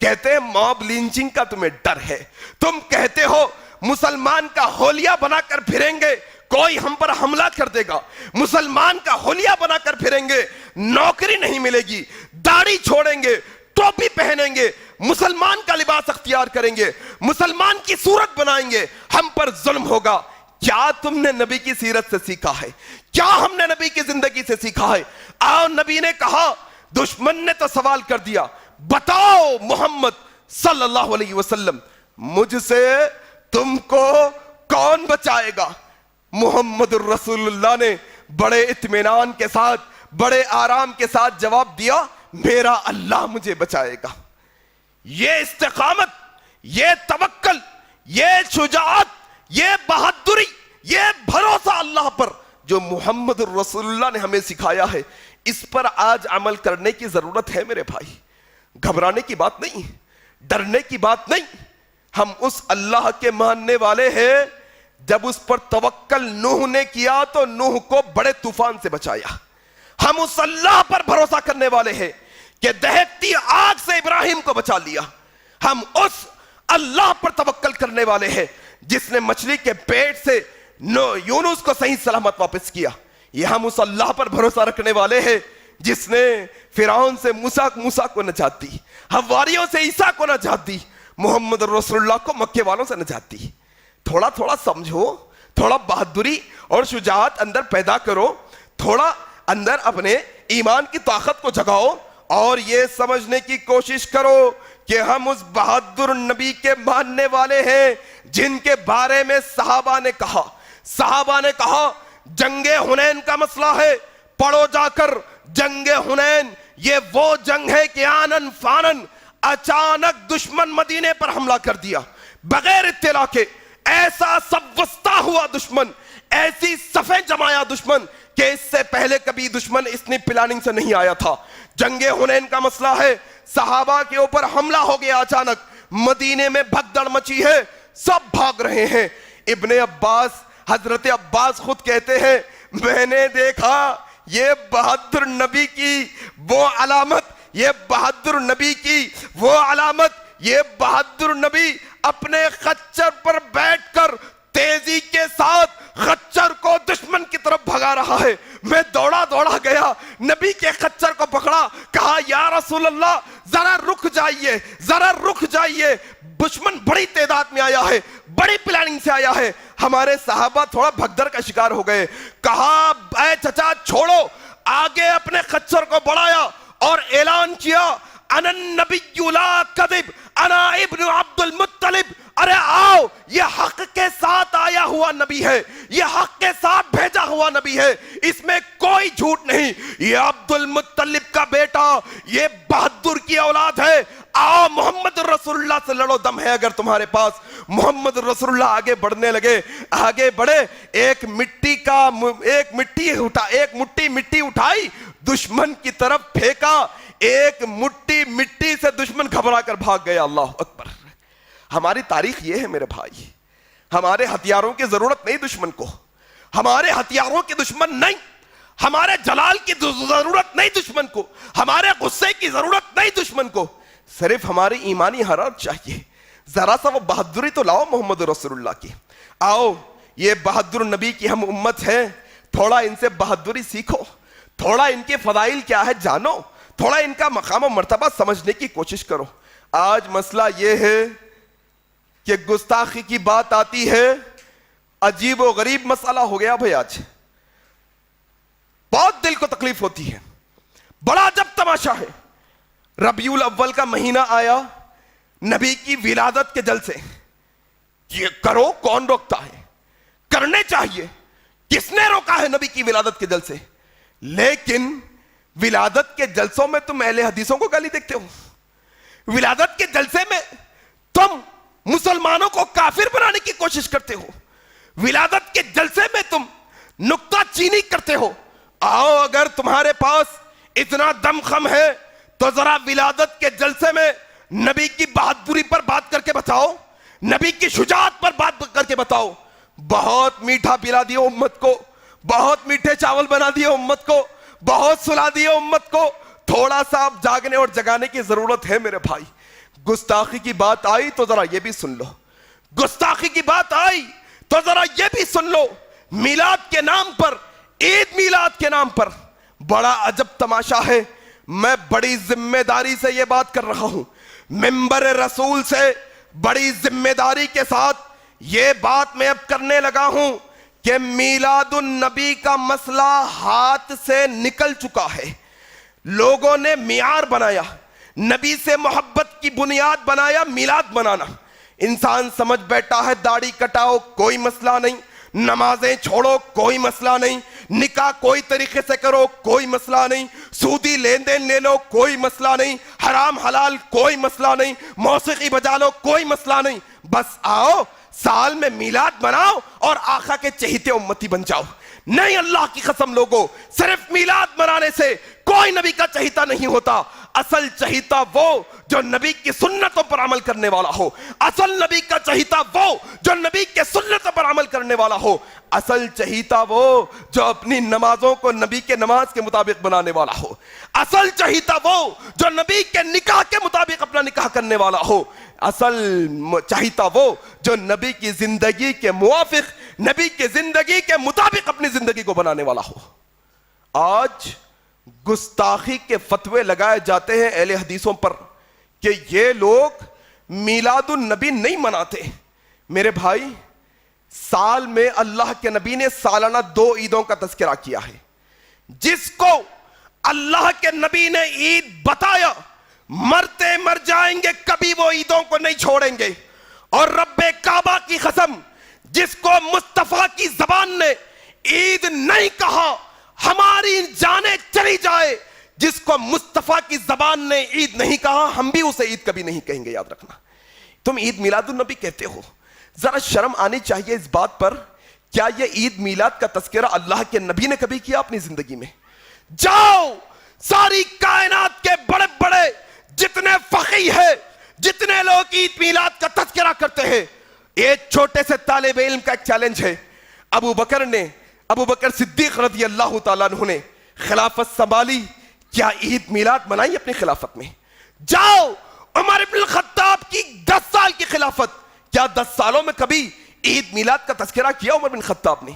Speaker 3: کہتے ہیں موب لینچنگ کا تمہیں ڈر ہے، تم کہتے ہو مسلمان کا حولیہ بنا کر پھریں گے کوئی ہم پر حملہ کر دے گا، مسلمان کا حولیہ بنا کر پھریں گے نوکری نہیں ملے گی، داڑھی چھوڑیں گے، ٹوپی پہنیں گے، مسلمان کا لباس اختیار کریں گے، مسلمان کی صورت بنائیں گے، ہم پر ظلم ہوگا۔ کیا تم نے نبی کی سیرت سے سیکھا ہے؟ کیا ہم نے نبی کی زندگی سے سیکھا ہے؟ آؤ، نبی نے کہا، دشمن نے تو سوال کر دیا، بتاؤ محمد صلی اللہ علیہ وسلم، مجھ سے تم کو کون بچائے گا؟ محمد الرسول اللہ نے بڑے اطمینان کے ساتھ، بڑے آرام کے ساتھ جواب دیا، میرا اللہ مجھے بچائے گا۔ یہ استقامت، یہ توکل، یہ شجاعت، یہ بہادری، یہ بھروسہ اللہ پر جو محمد الرسول اللہ نے ہمیں سکھایا ہے، اس پر آج عمل کرنے کی ضرورت ہے میرے بھائی۔ گھبرانے کی بات نہیں، ڈرنے کی بات نہیں، ہم اس اللہ کے ماننے والے ہیں، جب اس پر توکل نوح نے کیا تو نوح کو بڑے طوفان سے بچایا۔ ہم اس اللہ پر بھروسہ کرنے والے ہیں کہ دہکتی آگ سے ابراہیم کو بچا لیا۔ ہم اس اللہ پر توکل کرنے والے ہیں جس نے مچھلی کے پیٹ سے یونس کو صحیح سلامت واپس کیا۔ یہ ہم اس اللہ پر بھروسہ رکھنے والے ہیں جس نے فرعون سے موسیٰ کو نجات دی، حواریوں سے عیسیٰ کو نجات دی، محمد رسول اللہ کو مکے والوں سے نجات دی۔ تھوڑا تھوڑا سمجھو، تھوڑا بہادری اور شجاعت اندر پیدا کرو، تھوڑا اندر اپنے ایمان کی طاقت کو جگاؤ، اور یہ سمجھنے کی کوشش کرو کہ ہم اس بہادر نبی کے ماننے والے ہیں جن کے بارے میں صحابہ نے کہا جنگ حنین کا مسئلہ ہے، پڑھو جا کر جنگ حنین، یہ وہ جنگ ہے کہ آنن فانن اچانک دشمن مدینے پر حملہ کر دیا بغیر اطلاع کے، ایسا سب وسطا ہوا دشمن، ایسی صفیں جمایا دشمن کہ اس سے پہلے کبھی دشمن اتنی پلاننگ سے نہیں آیا تھا۔ جنگ حنین کا مسئلہ ہے، صحابہ کے اوپر حملہ ہو گیا اچانک، مدینے میں بھگدڑ مچی ہے، سب بھاگ رہے ہیں۔ ابن عباس، حضرت عباس خود کہتے ہیں، میں نے دیکھا یہ بہادر نبی کی وہ علامت، یہ بہادر نبی کی وہ علامت، یہ بہادر نبی اپنے خچر پر بیٹھ کر تیزی کے ساتھ خچر کو دشمن کی طرف بھگا رہا ہے۔ میں دوڑا گیا، نبی کے خچر کو پکڑا، کہا یا رسول اللہ ذرا رک جائیے، دشمن بڑی تعداد میں آیا ہے، بڑی پلاننگ سے آیا ہے۔ ہمارے صحابہ تھوڑا بھگدڑ کا شکار ہو گئے، کہا اے چچا چھوڑو، آگے اپنے خچر کو بڑھایا اور اعلان کیا، انا النبی لا کذب، انا ابن عبد المطلب، ارے آؤ، یہ حق کے ساتھ آیا ہوا نبی ہے، یہ حق کے ساتھ بھیجا ہوا نبی ہے، اس میں کوئی جھوٹ نہیں، یہ عبد المطلب کا بیٹا، یہ بہادر کی اولاد ہے، آؤ محمد رسول اللہ سے لڑو، دم ہے اگر تمہارے پاس۔ محمد رسول اللہ آگے بڑھنے لگے، آگے بڑھے، ایک مٹھی مٹی اٹھائی، دشمن کی طرف پھینکا، ایک مٹھی مٹی سے دشمن گھبرا کر بھاگ گیا۔ اللہ اکبر۔ ہماری تاریخ یہ ہے میرے بھائی، ہمارے ہتھیاروں کی ضرورت نہیں دشمن کو، ہمارے ہتھیاروں کی دشمن نہیں، ہمارے جلال کی ضرورت نہیں دشمن کو، ہمارے غصے کی ضرورت نہیں دشمن کو، صرف ہماری ایمانی حرارت چاہیے، ذرا سا وہ بہادری تو لاؤ محمد رسول اللہ کی. آؤ یہ بہادر نبی کی ہم امت ہیں, تھوڑا ان سے بہادری سیکھو, تھوڑا ان کے فضائل کیا ہے جانو, تھوڑا ان کا مقام و مرتبہ سمجھنے کی کوشش کرو. آج مسئلہ یہ ہے کہ گستاخی کی بات آتی ہے, عجیب و غریب مسئلہ ہو گیا بھائی. آج بہت دل کو تکلیف ہوتی ہے, بڑا عجب تماشا ہے. ربیع الاول کا مہینہ آیا, نبی کی ولادت کے جلسے, یہ کرو, کون روکتا ہے؟ کرنے چاہیے. کس نے روکا ہے نبی کی ولادت کے جلسے؟ لیکن ولادت کے جلسوں میں تم اہل حدیثوں کو گالی دیکھتے ہو, ولادت کے جلسے میں تم مسلمانوں کو کافر بنانے کی کوشش کرتے ہو, ولادت کے جلسے میں تم نکتہ چینی کرتے ہو. آؤ اگر تمہارے پاس اتنا دم خم ہے تو ذرا ولادت کے جلسے میں نبی کی بہادری پر بات کر کے بتاؤ, نبی کی شجاعت پر بات کر کے بتاؤ. بہت میٹھا پلا دیا امت کو, بہت میٹھے چاول بنا دیے امت کو, بہت سلا دیے امت کو. تھوڑا سا اب جاگنے اور جگانے کی ضرورت ہے میرے بھائی. گستاخی کی بات آئی تو ذرا یہ بھی سن لو, گستاخی کی بات آئی تو ذرا یہ بھی سن لو. میلاد کے نام پر, عید میلاد کے نام پر بڑا عجب تماشا ہے. میں بڑی ذمہ داری سے یہ بات کر رہا ہوں, منبر رسول سے بڑی ذمہ داری کے ساتھ یہ بات میں اب کرنے لگا ہوں کہ میلاد النبی کا مسئلہ ہاتھ سے نکل چکا ہے. لوگوں نے معیار بنایا, نبی سے محبت کی بنیاد بنایا میلاد منانا. انسان سمجھ بیٹھا ہے داڑھی کٹاؤ کوئی مسئلہ نہیں, نمازیں چھوڑو کوئی مسئلہ نہیں, نکاح کوئی طریقے سے کرو کوئی مسئلہ نہیں, سودی لین دین لے لو کوئی مسئلہ نہیں, حرام حلال کوئی مسئلہ نہیں, موسیقی بجا لو کوئی مسئلہ نہیں. بس آؤ سال میں میلاد مناؤ اور آقا کے چہیتے امتی بن جاؤ. نہیں, اللہ کی قسم لوگوں, صرف میلاد منانے سے کوئی نبی کا چہیتا نہیں ہوتا. اصل چہیتا وہ جو نبی کی سنتوں پر عمل کرنے والا ہو, اصل نبی کا چہیتا وہ جو نبی کے سنتوں پر عمل کرنے والا ہو, اصل چہیتا وہ جو اپنی نمازوں کو نبی کے نماز کے مطابق بنانے والا ہو, اصل چہیتا وہ جو نبی کے نکاح کے مطابق اپنا نکاح کرنے والا ہو, اصل چاہیتا وہ جو نبی کی زندگی کے موافق, نبی کی زندگی کے مطابق اپنی زندگی کو بنانے والا ہو. آج گستاخی کے فتوے لگائے جاتے ہیں اہل حدیثوں پر کہ یہ لوگ میلاد النبی نہیں مناتے. میرے بھائی, سال میں اللہ کے نبی نے سالانہ 2 عیدوں کا تذکرہ کیا ہے. جس کو اللہ کے نبی نے عید بتایا, مرتے مر جائیں گے کبھی وہ عیدوں کو نہیں چھوڑیں گے. اور رب کعبہ کی قسم, جس کو مصطفیٰ کی زبان نے عید نہیں کہا ہماری جانیں چلی جائے, جس کو مصطفیٰ کی زبان نے عید نہیں کہا ہم بھی اسے عید کبھی نہیں کہیں گے. یاد رکھنا, تم عید میلاد النبی کہتے ہو, ذرا شرم آنی چاہیے اس بات پر. کیا یہ عید میلاد کا تذکرہ اللہ کے نبی نے کبھی کیا اپنی زندگی میں؟ جاؤ ساری کائنات کے بڑے بڑے جتنے فقیہ ہیں, جتنے لوگ عید میلاد کا تذکرہ کرتے ہیں, ایک چھوٹے سے طالب علم کا ایک چیلنج ہے. ابو بکر صدیق رضی اللہ تعالیٰ عنہ نے خلافت سنبھالی, کیا عید میلاد منائی اپنی خلافت میں؟ جاؤ عمر بن الخطاب کی 10 سال کی خلافت, کیا 10 سالوں میں کبھی عید میلاد کا تذکرہ کیا عمر بن الخطاب نے؟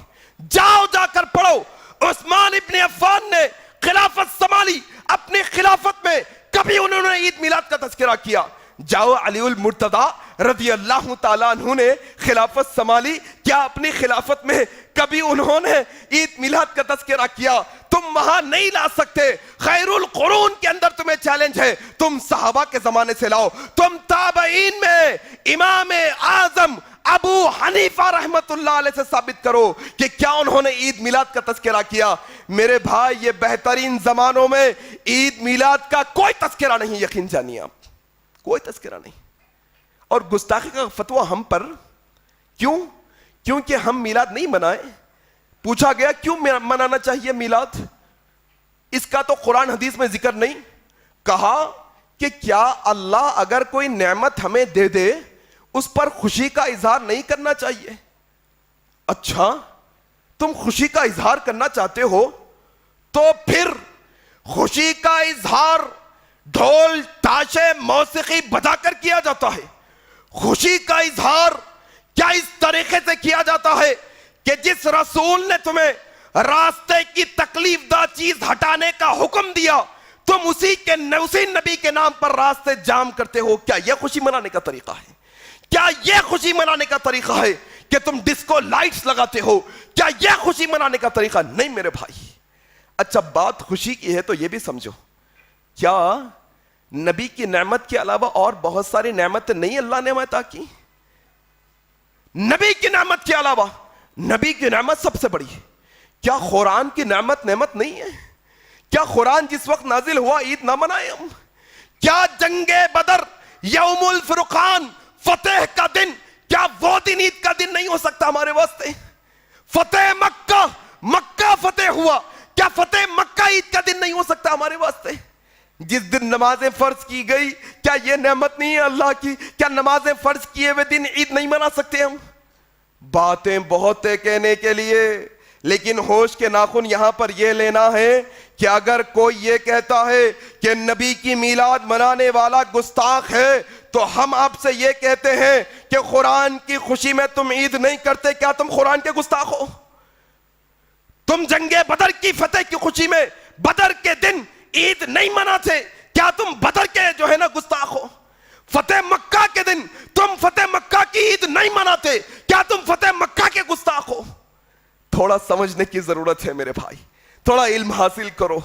Speaker 3: جاؤ جا کر پڑھو, عثمان ابن عفان نے خلافت سنبھالی, اپنی خلافت میں کبھی انہوں نے عید میلاد کا تذکرہ کیا. جاؤ علی المرتضی رضی اللہ تعالیٰ عنہ نے خلافت سنبھالی, کیا اپنی خلافت میں کبھی انہوں نے عید میلاد کا تذکرہ کیا؟ تم وہاں نہیں لا سکتے. خیر القرون کے اندر تمہیں چیلنج ہے, تم صحابہ کے زمانے سے لاؤ. تم تابعین میں امام اعظم ابو حنیفہ رحمت اللہ علیہ سے ثابت کرو کہ کیا انہوں نے عید میلاد کا تذکرہ کیا. میرے بھائی, یہ بہترین زمانوں میں عید میلاد کا کوئی تذکرہ نہیں, یقین جانیے آپ, کوئی تذکرہ نہیں. اور گستاخی کا فتویٰ ہم پر کیوں؟ کیونکہ ہم میلاد نہیں منائے. پوچھا گیا کیوں منانا چاہیے میلاد؟ اس کا تو قرآن حدیث میں ذکر نہیں. کہا کہ کیا اللہ اگر کوئی نعمت ہمیں دے دے اس پر خوشی کا اظہار نہیں کرنا چاہیے؟ اچھا, تم خوشی کا اظہار کرنا چاہتے ہو تو پھر خوشی کا اظہار ڈھول تاشے موسیقی بجا کر کیا جاتا ہے. خوشی کا اظہار کیا اس طریقے سے کیا جاتا ہے کہ جس رسول نے تمہیں راستے کی تکلیف دہ چیز ہٹانے کا حکم دیا تم اسی نبی کے نام پر راستے جام کرتے ہو؟ کیا یہ خوشی منانے کا طریقہ ہے؟ کیا یہ خوشی منانے کا طریقہ ہے کہ تم ڈسکو لائٹس لگاتے ہو؟ کیا یہ خوشی منانے کا طریقہ نہیں میرے بھائی؟ اچھا بات خوشی کی ہے تو یہ بھی سمجھو، کیا نبی کی نعمت کے علاوہ اور بہت ساری نعمت نہیں اللہ نے عطا کی؟ نبی کی نعمت کے علاوہ نبی کی نعمت سب سے بڑی ہے۔ کیا قرآن کی نعمت نہیں ہے؟ کیا قرآن جس وقت نازل ہوا عید نہ منائے ہم؟ کیا جنگ بدر، یوم الفرقان، فتح کا دن، کیا وہ دن عید کا دن نہیں ہو سکتا ہمارے واسطے؟ فتح مکہ، مکہ فتح ہوا، کیا فتح مکہ عید کا دن نہیں ہو سکتا ہمارے واسطے؟ جس دن نمازیں فرض کی گئی کیا یہ نعمت نہیں ہے اللہ کی؟ کیا نمازیں فرض کیے ہوئے دن عید نہیں منا سکتے ہم؟ باتیں بہت ہے کہنے کے لیے، لیکن ہوش کے ناخن یہاں پر یہ لینا ہے کہ اگر کوئی یہ کہتا ہے کہ نبی کی میلاد منانے والا گستاخ ہے تو ہم آپ سے یہ کہتے ہیں کہ قرآن کی خوشی میں تم عید نہیں کرتے، کیا تم قرآن کے گستاخ ہو؟ تم جنگ بدر کی فتح کی خوشی میں بدر کے دن عید نہیں مناتے، کیا تم بدر کے جو ہے نا گستاخ ہو؟ فتح مکہ کے دن تم فتح مکہ کی عید نہیں مناتے، کیا تم فتح مکہ کے گستاخ ہو؟ تھوڑا سمجھنے کی ضرورت ہے میرے بھائی، تھوڑا علم حاصل کرو،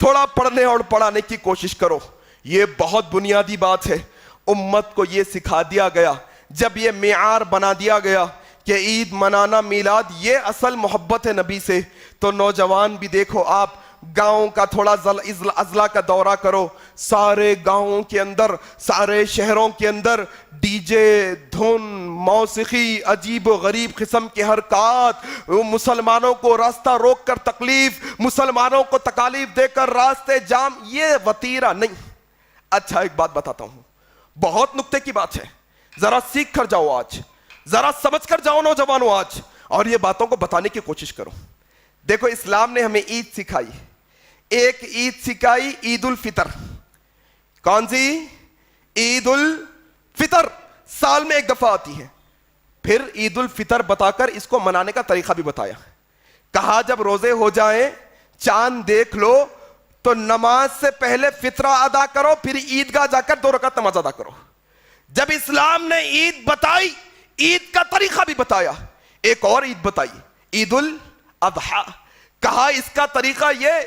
Speaker 3: تھوڑا پڑھنے اور پڑھانے کی کوشش کرو۔ یہ بہت بنیادی بات ہے، امت کو یہ سکھا دیا گیا، جب یہ معیار بنا دیا گیا کہ عید منانا، میلاد یہ اصل محبت ہے نبی سے، تو نوجوان بھی دیکھو، آپ گاؤں کا تھوڑا اضلاع کا دورہ کرو، سارے گاؤں کے اندر، سارے شہروں کے اندر ڈی جے، دھن، موسیقی، عجیب و غریب قسم کی حرکات، مسلمانوں کو راستہ روک کر تکلیف، مسلمانوں کو تکالیف دے کر راستے جام، یہ وتیرہ نہیں۔ اچھا ایک بات بتاتا ہوں، بہت نکتے کی بات ہے، ذرا سیکھ کر جاؤ آج، ذرا سمجھ کر جاؤ نوجوانوں آج، اور یہ باتوں کو بتانے کی کوشش کرو۔ دیکھو اسلام نے ہمیں عید سکھائی، ایک عید سکھائی عید الفطر۔ کون سی؟ عید الفطر، سال میں ایک دفعہ آتی ہے۔ پھر عید الفطر بتا کر اس کو منانے کا طریقہ بھی بتایا، کہا جب روزے ہو جائیں، چاند دیکھ لو تو نماز سے پہلے فطرہ ادا کرو، پھر عیدگاہ جا کر 2 رکعت نماز ادا کرو۔ جب اسلام نے عید بتائی، عید کا طریقہ بھی بتایا، ایک اور عید بتائی عید الاضحیٰ، کہا اس کا طریقہ یہ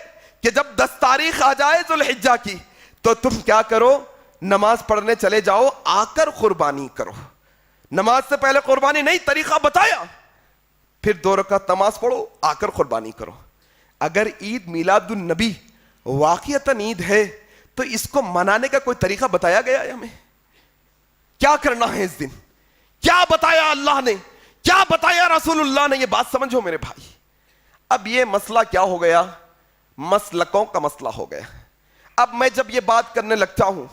Speaker 3: کہ جب 10 تاریخ آ جائے ذوالحجہ کی تو تم کیا کرو، نماز پڑھنے چلے جاؤ، آ کر قربانی کرو۔ نماز سے پہلے قربانی نہیں، طریقہ بتایا، پھر 2 رکعت نماز پڑھو، آ کر قربانی کرو۔ اگر عید میلاد النبی واقعتاً عید ہے تو اس کو منانے کا کوئی طریقہ بتایا گیا ہے ہمیں؟ کیا کرنا ہے اس دن؟ کیا بتایا اللہ نے؟ کیا بتایا رسول اللہ نے؟ یہ بات سمجھو میرے بھائی۔ اب یہ مسئلہ کیا ہو گیا؟ مسلکوں کا مسئلہ ہو گیا۔ اب میں جب یہ بات کرنے لگتا ہوں،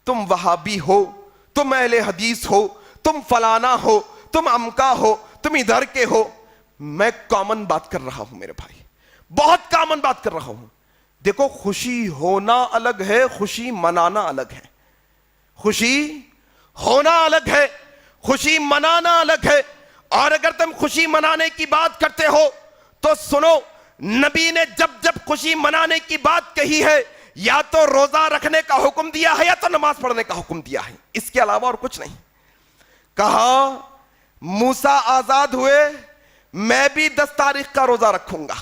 Speaker 3: تم وہابی ہو، تم اہل حدیث ہو، تم فلانا ہو، تم امکا ہو، تم ادھر کے ہو، میں کامن بات کر رہا ہوں میرے بھائی، بہت کامن بات کر رہا ہوں۔ دیکھو خوشی ہونا الگ ہے، خوشی منانا الگ ہے۔ خوشی ہونا الگ ہے، خوشی منانا الگ ہے۔ اور اگر تم خوشی منانے کی بات کرتے ہو تو سنو، نبی نے جب جب خوشی منانے کی بات کہی ہے، یا تو روزہ رکھنے کا حکم دیا ہے یا تو نماز پڑھنے کا حکم دیا ہے، اس کے علاوہ اور کچھ نہیں۔ کہا موسیٰ آزاد ہوئے، میں بھی 10 تاریخ کا روزہ رکھوں گا۔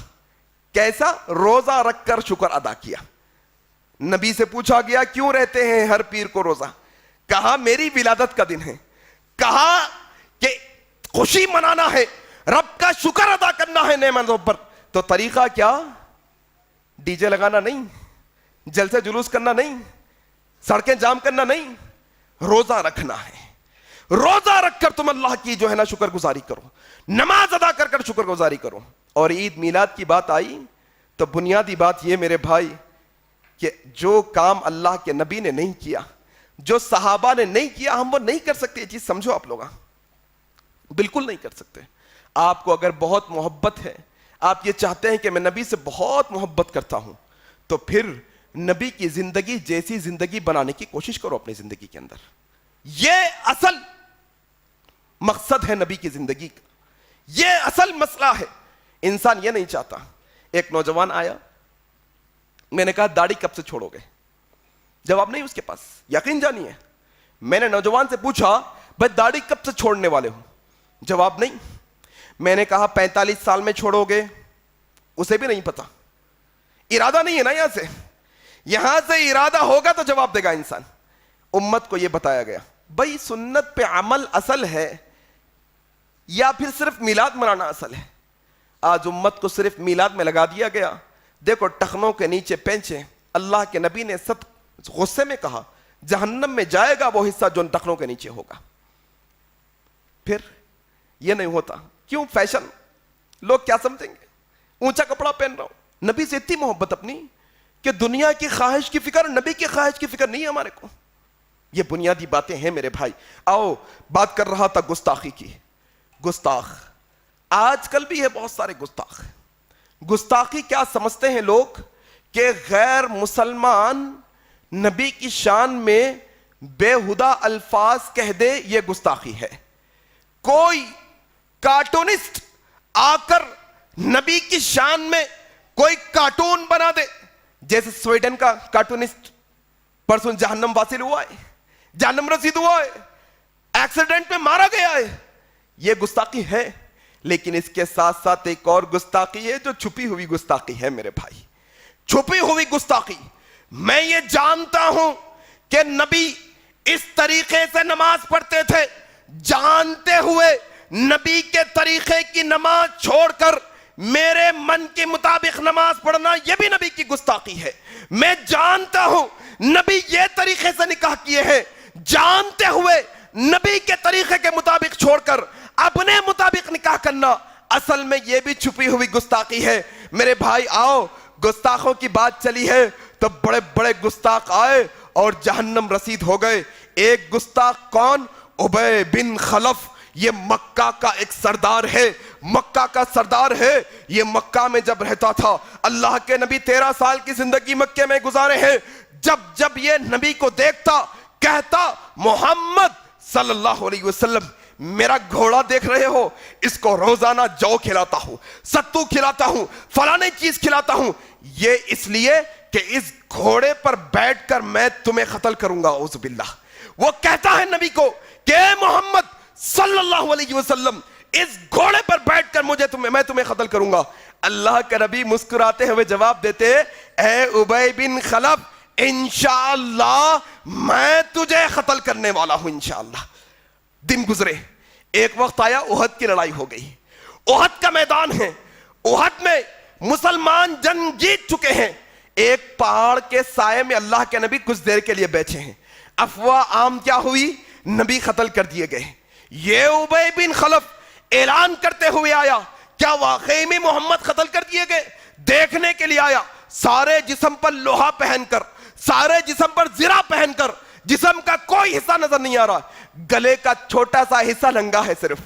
Speaker 3: کیسا؟ روزہ رکھ کر شکر ادا کیا۔ نبی سے پوچھا گیا کیوں رہتے ہیں ہر پیر کو روزہ؟ کہا میری ولادت کا دن ہے۔ کہا کہ خوشی منانا ہے، رب کا شکر ادا کرنا ہے نعمتوں پر، تو طریقہ کیا؟ ڈی جے لگانا نہیں، جلسے جلوس کرنا نہیں، سڑکیں جام کرنا نہیں، روزہ رکھنا ہے۔ روزہ رکھ کر تم اللہ کی جو ہے نا شکر گزاری کرو، نماز ادا کر کر شکر گزاری کرو۔ اور عید میلاد کی بات آئی تو بنیادی بات یہ میرے بھائی کہ جو کام اللہ کے نبی نے نہیں کیا، جو صحابہ نے نہیں کیا، ہم وہ نہیں کر سکتے۔ یہ چیز سمجھو آپ لوگ، بالکل نہیں کر سکتے۔ آپ کو اگر بہت محبت ہے، آپ یہ چاہتے ہیں کہ میں نبی سے بہت محبت کرتا ہوں، تو پھر نبی کی زندگی جیسی زندگی بنانے کی کوشش کرو اپنی زندگی کے اندر۔ یہ اصل مقصد ہے نبی کی زندگی کا. یہ اصل مسئلہ ہے. انسان یہ نہیں چاہتا. ایک نوجوان آیا, میں نے کہا داڑھی کب سے چھوڑو گے؟ جواب نہیں اس کے پاس. یقین جانیے, میں نے نوجوان سے پوچھا بھائی داڑھی کب سے چھوڑنے والے ہو؟ جواب نہیں. میں نے کہا 45 سال میں چھوڑو گے؟ اسے بھی نہیں پتا. ارادہ نہیں ہے نا یہاں سے ارادہ ہوگا تو جواب دے گا انسان. امت کو یہ بتایا گیا بھائی سنت پہ عمل اصل ہے یا پھر صرف میلاد منانا اصل ہے؟ آج امت کو صرف میلاد میں لگا دیا گیا. دیکھو ٹخنوں کے نیچے پینچے. اللہ کے نبی نے غصے میں کہا جہنم میں جائے گا وہ حصہ جو ٹخنوں کے نیچے ہوگا. پھر یہ نہیں ہوتا. کیوں؟ فیشن. لوگ کیا سمجھیں گے؟ اونچا کپڑا پہن رہا ہوں. نبی سے اتنی محبت اپنی کہ دنیا کی خواہش کی فکر, نبی کی خواہش کی فکر نہیں ہے ہمارے کو. یہ بنیادی باتیں ہیں میرے بھائی. آؤ, بات کر رہا تھا گستاخی کی. گستاخ آج کل بھی ہے بہت سارے گستاخ. گستاخی کیا سمجھتے ہیں لوگ کہ غیر مسلمان نبی کی شان میں بےہودہ الفاظ کہہ دے, یہ گستاخی ہے. کوئی کارٹونسٹ آ کر نبی کی شان میں کوئی کارٹون بنا دے, جیسے سویڈن کا کارٹونسٹ پرسوں جہنم واصل ہوا ہے, جہنم رسید ہوا ہے, ایکسیڈنٹ میں مارا گیا ہے. یہ گستاخی ہے. لیکن اس کے ساتھ ساتھ ایک اور گستاخی ہے جو چھپی ہوئی گستاخی ہے میرے بھائی. چھپی ہوئی گستاخی. میں یہ جانتا ہوں کہ نبی اس طریقے سے نماز پڑھتے تھے, جانتے ہوئے نبی کے طریقے کی نماز چھوڑ کر میرے من کے مطابق نماز پڑھنا یہ بھی نبی کی گستاخی ہے. میں جانتا ہوں نبی یہ طریقے سے نکاح کیے ہیں, جانتے ہوئے نبی کے طریقے کے مطابق چھوڑ کر اپنے مطابق نکاح کرنا اصل میں یہ بھی چھپی ہوئی گستاخی ہے. میرے بھائی آؤ, گستاخوں کی بات چلی ہے تو بڑے بڑے گستاخ آئے اور جہنم رسید ہو گئے. ایک گستاخ کون؟ ابی بن خلف. یہ مکہ کا ایک سردار ہے, مکہ کا سردار ہے. یہ مکہ میں جب رہتا تھا, اللہ کے نبی 13 سال کی زندگی مکہ میں گزارے ہیں. جب یہ نبی کو دیکھتا کہتا محمد صلی اللہ علیہ وسلم میرا گھوڑا دیکھ رہے ہو, اس کو روزانہ جو کھلاتا ہوں, ستو کھلاتا ہوں, فلانے چیز کھلاتا ہوں, یہ اس لیے کہ اس گھوڑے پر بیٹھ کر میں تمہیں قتل کروں گا. اعوذ باللہ. وہ کہتا ہے نبی کو کہ اے محمد صلی اللہ علیہ وسلم اس گھوڑے پر بیٹھ کر میں تمہیں قتل کروں گا. اللہ کے نبی مسکراتے ہوئے جواب دیتے اے ابی بن خلف انشاءاللہ میں تجھے قتل کرنے والا ہوں انشاءاللہ. دن گزرے, ایک وقت آیا احد کی لڑائی ہو گئی. احد کا میدان ہے, احد میں مسلمان جنگ جیت چکے ہیں. ایک پہاڑ کے سائے میں اللہ کے نبی کچھ دیر کے لیے بیٹھے ہیں. افواہ عام کیا ہوئی؟ نبی قتل کر دیے گئے. یہ ابی بن خلف اعلان کرتے ہوئے آیا کیا واقعی میں محمد قتل کر دیے گئے؟ دیکھنے کے لیے آیا. سارے جسم پر لوہا پہن کر, سارے جسم پر زرہ پہن کر, جسم کا کوئی حصہ نظر نہیں آ رہا, گلے کا چھوٹا سا حصہ ننگا ہے صرف.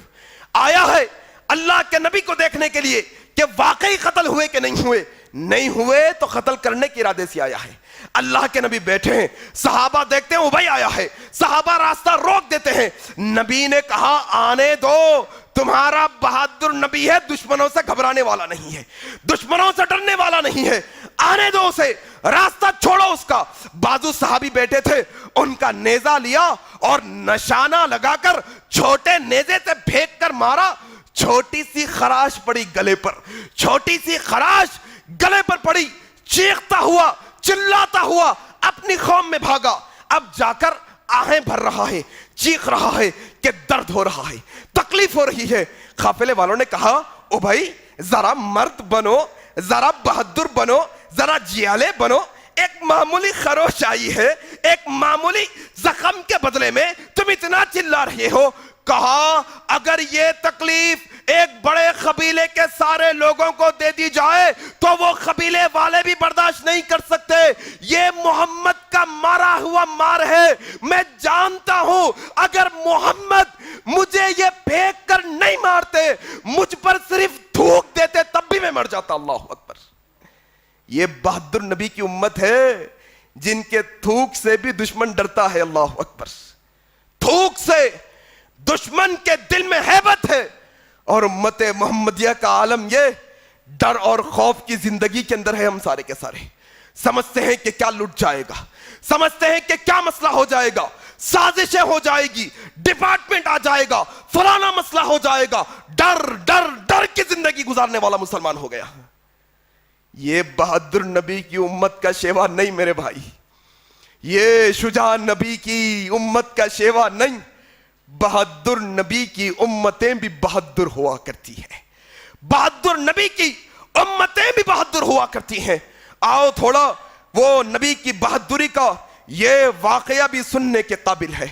Speaker 3: آیا ہے اللہ کے نبی کو دیکھنے کے لیے کہ واقعی قتل ہوئے کہ نہیں ہوئے. نہیں ہوئے تو قتل کرنے کے ارادے سے آیا ہے. اللہ کے نبی بیٹھے ہیں, صحابہ دیکھتے ہیں ابی آیا ہے, صحابہ راستہ روک دیتے ہیں. نبی نے کہا آنے دو, تمہارا بہادر نبی ہے, دشمنوں سے گھبرانے والا نہیں ہے, دشمنوں سے ڈرنے والا نہیں ہے, آنے دو اسے, راستہ چھوڑو اس کا. بازو صحابی بیٹھے تھے, ان کا نیزہ لیا اور نشانہ لگا کر چھوٹے نیزے سے پھینک کر مارا. چھوٹی سی خراش پڑی گلے پر, چھوٹی سی خراش گلے پر پڑی. چیختا ہوا چلاتا ہوا اپنی قوم میں بھاگا. اب جا کر آہیں بھر رہا ہے, چیخ رہا ہے کہ درد ہو رہا ہے, تکلیف ہو رہی ہے. قافلے والوں نے کہا او بھائی ذرا مرد بنو, ذرا بہادر بنو, ذرا جیالے بنو. ایک معمولی خروش آئی ہے, ایک معمولی زخم کے بدلے میں تم اتنا چلا رہے ہو. کہا اگر یہ تکلیف ایک بڑے قبیلے کے سارے لوگوں کو دے دی جائے تو وہ قبیلے والے بھی برداشت نہیں کر سکتے. یہ محمد کا مارا ہوا مار ہے. میں جانتا ہوں اگر محمد مجھے یہ پھینک کر نہیں مارتے, مجھ پر صرف تھوک دیتے, تب بھی میں مر جاتا. اللہ اکبر. یہ بہادر نبی کی امت ہے جن کے تھوک سے بھی دشمن ڈرتا ہے. اللہ اکبر. تھوک سے دشمن کے دل میں ہیبت ہے، اور امت محمدیہ کا عالم یہ ڈر اور خوف کی زندگی کے اندر ہے۔ ہم سارے کے سارے سمجھتے ہیں کہ کیا لٹ جائے گا، سمجھتے ہیں کہ کیا مسئلہ ہو جائے گا، سازشیں ہو جائے گی، ڈپارٹمنٹ آ جائے گا، فلانا مسئلہ ہو جائے گا، ڈر ڈر ڈر کی زندگی گزارنے والا مسلمان ہو گیا۔ یہ بہادر نبی کی امت کا شیوا نہیں میرے بھائی، یہ شجاع نبی کی امت کا شیوا نہیں۔ بہادر نبی کی امتیں بھی بہادر ہوا کرتی ہیں، بہادر نبی کی امتیں بھی بہادر ہوا کرتی ہیں۔ آؤ تھوڑا وہ نبی کی بہادری کا یہ واقعہ بھی سننے کے قابل ہے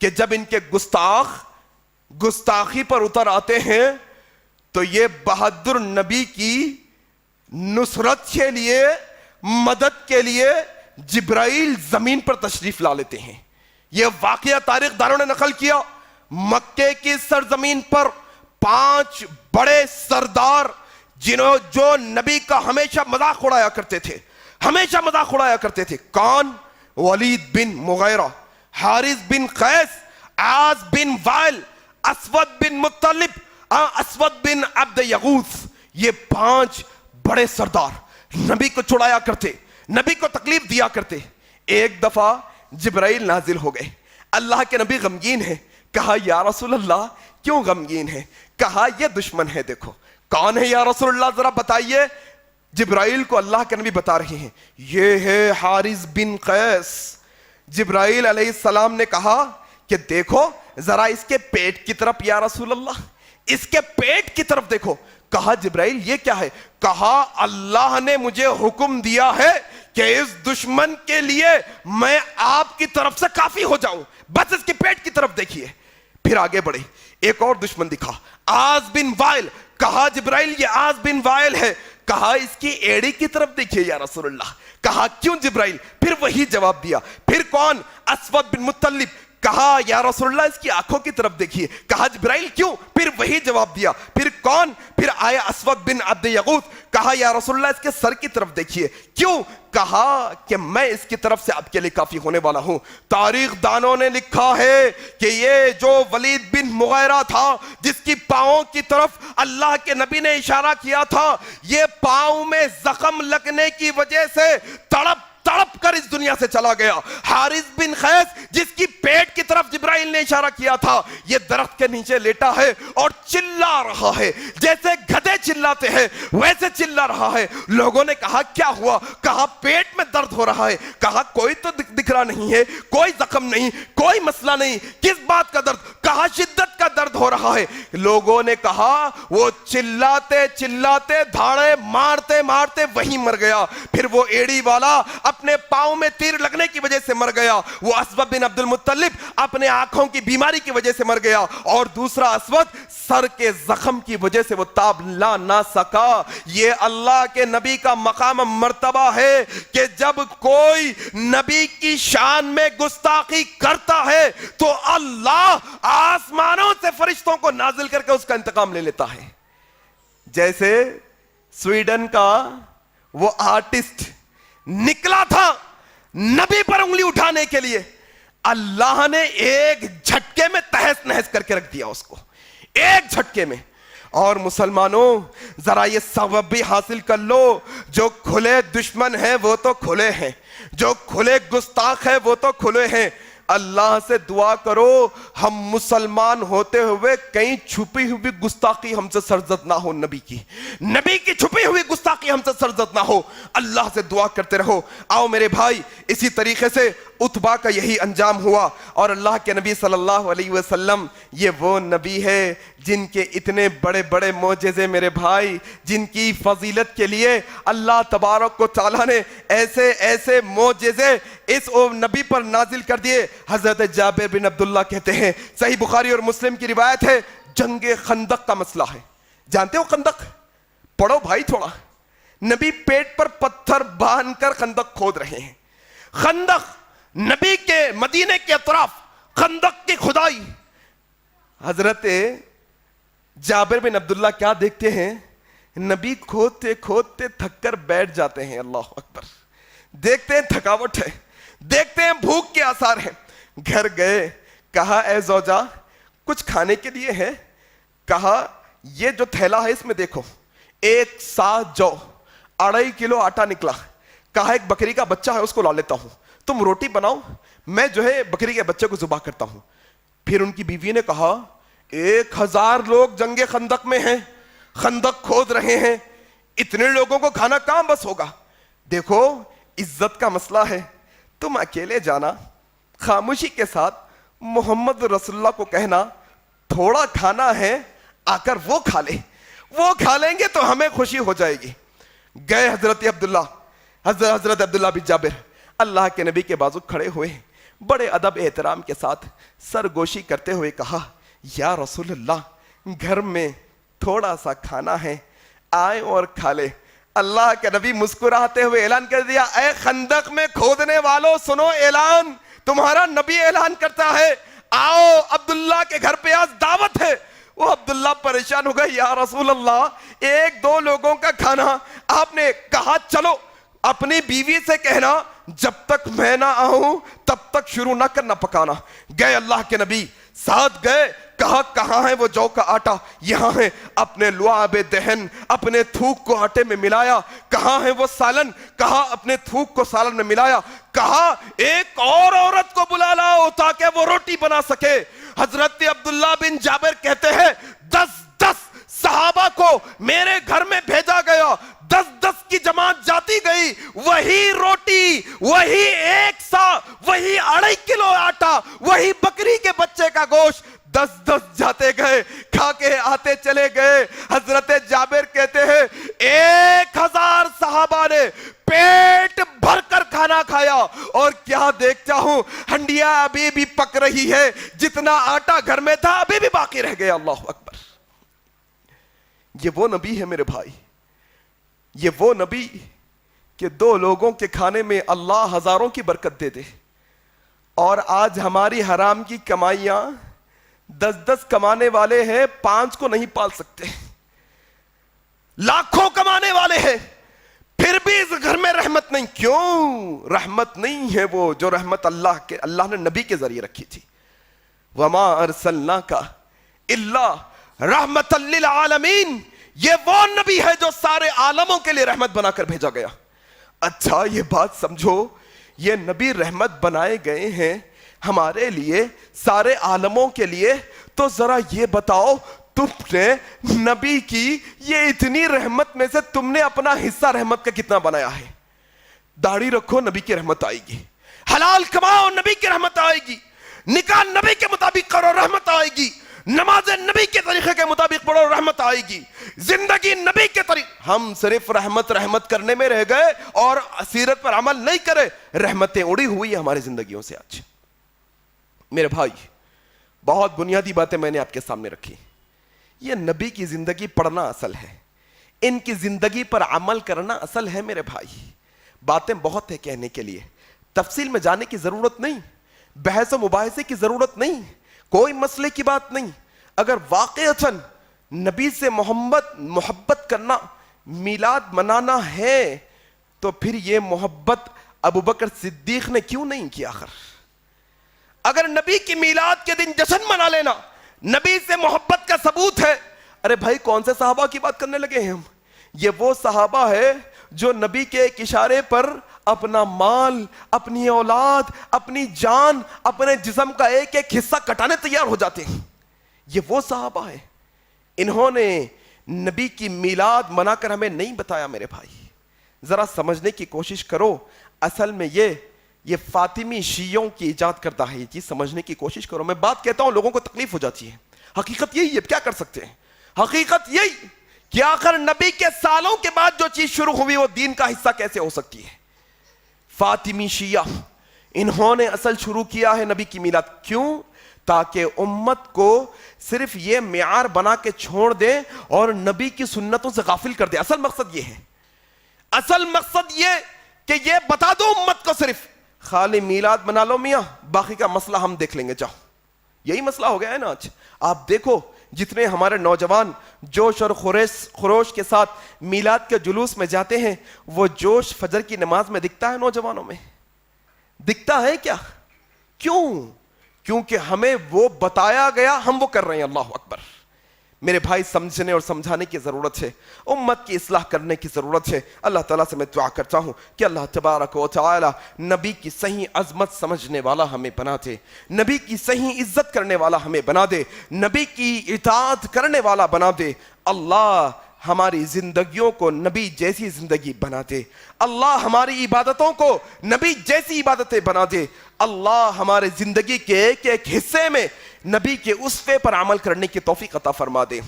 Speaker 3: کہ جب ان کے گستاخی پر اتر آتے ہیں تو یہ بہادر نبی کی نصرت کے لیے، مدد کے لیے جبرائیل زمین پر تشریف لا لیتے ہیں۔ یہ واقعہ تاریخ دانوں نے نقل کیا، مکے کی سرزمین پر 5 بڑے سردار جو نبی کا ہمیشہ مذاق اڑایا کرتے تھے، ہمیشہ مذاق اڑایا کرتے تھے۔ کون؟ ولید بن مغیرہ، حارث بن قیس، عاص بن وائل، اسود بن مطلب، اسود بن عبد یغوث۔ یہ 5 بڑے سردار نبی کو چھڑایا کرتے، نبی کو تکلیف دیا کرتے۔ ایک دفعہ جبرائیل نازل ہو گئے، اللہ کے نبی غمگین ہیں۔ کہا یا رسول اللہ کیوں غمگین ہے؟ کہا یہ دشمن ہے، دیکھو کون ہے یا رسول اللہ ذرا بتائیے۔ جبرائیل کو اللہ کے نبی بتا رہے ہیں یہ ہے حارث بن قیس۔ جبرائیل علیہ السلام نے کہا کہ دیکھو ذرا اس کے پیٹ کی طرف یا رسول اللہ، اس کے پیٹ کی طرف دیکھو۔ کہا جبرائیل یہ کیا ہے؟ کہا اللہ نے مجھے حکم دیا ہے کہ اس دشمن کے لیے میں آپ کی طرف سے کافی ہو جاؤں، بس اس کے پیٹ کی طرف دیکھیے۔ پھر آگے بڑھے، ایک اور دشمن دکھا، عاص بن وائل۔ کہا جبرائیل یہ عاص بن وائل ہے۔ کہا اس کی ایڑی کی طرف دیکھیے یا رسول اللہ۔ کہا کیوں جبرائیل؟ پھر وہی جواب دیا۔ پھر کون؟ اسود بن مطلب۔ کہا یا رسول اللہ اس کی آنکھوں کی طرف دیکھیے۔ کہا جبرائیل کیوں؟ پھر وہی جواب دیا۔ پھر کون؟ پھر آیا اسود بن عبد یغوث۔ کہا یا رسول اللہ اس کے سر کی طرف دیکھیے۔ کیوں؟ کہا کہ میں اس کی طرف سے آپ کے لیے کافی ہونے والا ہوں۔ تاریخ دانوں نے لکھا ہے کہ یہ جو ولید بن مغیرہ تھا جس کی پاؤں کی طرف اللہ کے نبی نے اشارہ کیا تھا، یہ پاؤں میں زخم لگنے کی وجہ سے تڑپ کر اس دنیا سے چلا گیا۔ حارث بن قیس جس کی پیٹ کی طرف جبرائیل نے اشارہ کیا تھا، یہ درخت کے نیچے لیٹا ہے اور چلا رہا ہے، جیسے گدھے چلاتے ہیں ویسے چلا رہا ہے۔ لوگوں نے کہا کیا ہوا؟ کہا پیٹ میں درد ہو رہا ہے۔ کہا کوئی تو دکھ رہا نہیں ہے، کوئی زخم نہیں، کوئی مسئلہ نہیں، کس بات کا درد؟ کہا شدت کا درد ہو رہا ہے۔ لوگوں نے کہا وہ چلاتے چلاتے دھاڑے مارتے مارتے وہیں مر گیا۔ پھر وہ ایڑی والا اپنے پاؤں میں تیر لگنے کی وجہ سے مر گیا۔ وہ اسود بن عبد المطلب اپنے آنکھوں کی بیماری کی وجہ سے مر گیا، اور دوسرا اسود سر کے زخم کی وجہ سے وہ تاب لا نہ سکا۔ یہ اللہ کے نبی کا مقام مرتبہ ہے کہ جب کوئی نبی کی شان میں گستاخی کرتا ہے تو اللہ آسمانوں سے فرشتوں کو نازل کر کے اس کا انتقام لے لیتا ہے۔ جیسے سویڈن کا وہ آرٹسٹ نکلا تھا نبی پر انگلی اٹھانے کے لیے، اللہ نے ایک جھٹکے میں تہس نہس کر کے رکھ دیا اس کو، ایک جھٹکے میں۔ اور مسلمانوں ذرا یہ سبب بھی حاصل کر لو، جو کھلے دشمن ہیں وہ تو کھلے ہیں، جو کھلے گستاخ ہیں وہ تو کھلے ہیں۔ اللہ سے دعا کرو ہم مسلمان ہوتے ہوئے کہیں چھپی ہوئی گستاخی ہم سے سرزد نہ ہو، نبی کی چھپی ہوئی گستاخی ہم سے سرزد نہ ہو۔ اللہ سے دعا کرتے رہو۔ آؤ میرے بھائی، اسی طریقے سے عتبہ کا یہی انجام ہوا، اور اللہ کے نبی صلی اللہ علیہ وسلم یہ وہ نبی ہے جن کے اتنے بڑے بڑے معجزے میرے بھائی، جن کی فضیلت کے لیے اللہ تبارک و تعالیٰ نے ایسے ایسے معجزے اس نبی پر نازل کر دیے۔ حضرت جابر بن عبداللہ کہتے ہیں، صحیح بخاری اور مسلم کی روایت ہے، جنگ خندق کا مسئلہ ہے۔ جانتے ہو خندق؟ پڑھو بھائی تھوڑا۔ نبی پیٹ پر پتھر باندھ کر خندق کھود رہے ہیں۔ خندق نبی کے مدینے کے اطراف خندق کی کھدائی۔ حضرت جابر بن عبداللہ کیا دیکھتے ہیں؟ نبی کھودتے کھودتے تھک کر بیٹھ جاتے ہیں۔ اللہ اکبر۔ دیکھتے ہیں تھکاوٹ ہے، دیکھتے ہیں بھوک کے آثار ہیں۔ گھر گئے، کہا اے زوجہ کچھ کھانے کے لیے ہے. کہا یہ جو تھیلا ہے اس میں دیکھو 1 سا جو 2.5 کلو آٹا نکلا. کہا ایک بکری کا بچہ ہے اس کو لا لیتا ہوں, تم روٹی بناؤ, میں جو ہے بکری کے بچے کو ذبح کرتا ہوں. پھر ان کی بیوی نے کہا 1000 لوگ جنگ خندق میں ہیں, خندق کھود رہے ہیں, اتنے لوگوں کو کھانا کہاں بس ہوگا. دیکھو عزت کا مسئلہ ہے, تم اکیلے جانا, خاموشی کے ساتھ محمد رسول اللہ کو کہنا تھوڑا کھانا ہے آ کر وہ کھا لے, وہ کھا لیں گے تو ہمیں خوشی ہو جائے گی. گئے حضرت عبداللہ بن جابر اللہ کے نبی کے بازو کھڑے ہوئے, بڑے ادب احترام کے ساتھ سرگوشی کرتے ہوئے کہا یا رسول اللہ گھر میں تھوڑا سا کھانا ہے, آئے اور کھا لے. اللہ کے نبی مسکراتے ہوئے اعلان کر دیا, اے خندق میں کھودنے والوں سنو اعلان, تمہارا نبی اعلان کرتا ہے آؤ عبداللہ کے گھر پہ آج دعوت ہے. وہ عبداللہ پریشان ہو گئے, یا رسول اللہ 1-2 لوگوں کا کھانا. آپ نے کہا چلو اپنی بیوی سے کہنا جب تک میں نہ آؤں تب تک شروع نہ کرنا پکانا. گئے اللہ کے نبی ساتھ گئے, کہا کہاں ہے وہ جو کا آٹا, یہاں ہے. اپنے لعاب دہن اپنے تھوک کو آٹے میں ملایا. کہاں ہے وہ سالن, کہا اپنے تھوک کو سالن میں ملایا. کہا ایک اور عورت کو بلا لاؤ تاکہ وہ روٹی بنا سکے. حضرت عبداللہ بن جابر کہتے ہیں 10 صحابہ کو میرے گھر میں بھیجا گیا, 10 کی جماعت جاتی گئی, وہی روٹی, وہی 1 سا, وہی 2.5 کلو آٹا, وہی بکری کے بچے کا گوشت, 10 جاتے گئے, کھا کے آتے چلے گئے. حضرت جابر کہتے ہیں 1000 صحابہ نے پیٹ بھر کر کھانا کھایا, اور کیا دیکھتا ہوں ہنڈیا ابھی بھی پک رہی ہے, جتنا آٹا گھر میں تھا ابھی بھی باقی رہ گیا. اللہ اکبر. یہ وہ نبی ہے میرے بھائی, یہ وہ نبی کہ 2 لوگوں کے کھانے میں اللہ ہزاروں کی برکت دے دے. اور آج ہماری حرام کی کمائیاں 10 کمانے والے ہیں, 5 کو نہیں پال سکتے. لاکھوں کمانے والے ہیں پھر بھی اس گھر میں رحمت نہیں. کیوں رحمت نہیں ہے؟ وہ جو رحمت اللہ نے نبی کے ذریعے رکھی تھی. وما ارسلناک الا رحمت للعالمین, یہ وہ نبی ہے جو سارے عالموں کے لیے رحمت بنا کر بھیجا گیا. اچھا یہ بات سمجھو, یہ نبی رحمت بنائے گئے ہیں ہمارے لیے, سارے عالموں کے لیے, تو ذرا یہ بتاؤ تم نے نبی کی یہ اتنی رحمت میں سے تم نے اپنا حصہ رحمت کا کتنا بنایا ہے؟ داڑھی رکھو نبی کی رحمت آئے گی, حلال کماؤ نبی کی رحمت آئے گی, نکاح نبی کے مطابق کرو رحمت آئے گی, نماز نبی کے طریقے کے مطابق پڑھو رحمت آئے گی, زندگی نبی کے طریقے. ہم صرف رحمت کرنے میں رہ گئے اور سیرت پر عمل نہیں کرے. رحمتیں اڑی ہوئی ہیں ہماری زندگیوں سے. آج میرے بھائی بہت بنیادی باتیں میں نے آپ کے سامنے رکھی. یہ نبی کی زندگی پڑھنا اصل ہے, ان کی زندگی پر عمل کرنا اصل ہے. میرے بھائی باتیں بہت ہے کہنے کے لیے, تفصیل میں جانے کی ضرورت نہیں, بحث و مباحثے کی ضرورت نہیں, کوئی مسئلے کی بات نہیں. اگر واقعتاً نبی سے محبت کرنا, میلاد منانا ہے تو پھر یہ محبت ابوبکر صدیق نے کیوں نہیں کی؟ آخر اگر نبی کی میلاد کے دن جشن منا لینا نبی سے محبت کا ثبوت ہے, ارے بھائی کون سے صحابہ کی بات کرنے لگے ہیں ہم؟ یہ وہ صحابہ ہے جو نبی کے ایک اشارے پر اپنا مال, اپنی اولاد, اپنی جان, اپنے جسم کا ایک حصہ کٹانے تیار ہو جاتے ہیں. یہ وہ صحابہ ہیں, انہوں نے نبی کی میلاد منا کر ہمیں نہیں بتایا. میرے بھائی ذرا سمجھنے کی کوشش کرو, اصل میں یہ فاطمی شیعوں کی ایجاد کردہ ہے. یہ چیز سمجھنے کی کوشش کرو. میں بات کہتا ہوں لوگوں کو تکلیف ہو جاتی ہے, حقیقت یہی ہے, کیا کر سکتے ہیں. حقیقت یہی کہ آخر نبی کے سالوں کے بعد جو چیز شروع ہوئی وہ دین کا حصہ کیسے ہو سکتی ہے. فاطمی شیعہ انہوں نے اصل شروع کیا ہے نبی کی میلاد. کیوں؟ تاکہ امت کو صرف یہ معیار بنا کے چھوڑ دے اور نبی کی سنتوں سے غافل کر دے. اصل مقصد یہ ہے, اصل مقصد یہ کہ یہ بتا دو امت کو صرف خالی میلاد بنا لو میاں, باقی کا مسئلہ ہم دیکھ لیں گے, جاؤ. یہی مسئلہ ہو گیا ہے نا آج. آپ دیکھو جتنے ہمارے نوجوان جوش اور خروش کے ساتھ میلاد کے جلوس میں جاتے ہیں, وہ جوش فجر کی نماز میں دکھتا ہے نوجوانوں میں؟ دکھتا ہے کیا؟ کیوں؟ کیونکہ ہمیں وہ بتایا گیا، ہم وہ کر رہے ہیں. اللہ اکبر. میرے بھائی سمجھنے اور سمجھانے کی ضرورت ہے، امت کی اصلاح کرنے کی ضرورت ہے. اللہ تعالیٰ سے میں دعا کرتا ہوں کہ اللہ تبارک و تعالی نبی کی صحیح عظمت سمجھنے والا ہمیں بنا دے، نبی کی صحیح عزت کرنے والا ہمیں بنا دے، نبی کی اطاعت کرنے والا بنا دے. اللہ ہماری زندگیوں کو نبی جیسی زندگی بنا دے. اللہ ہماری عبادتوں کو نبی جیسی عبادتیں بنا دے. اللہ ہمارے زندگی کے ایک ایک حصے میں نبی کے اسوے پر عمل کرنے کی توفیق عطا فرما دے.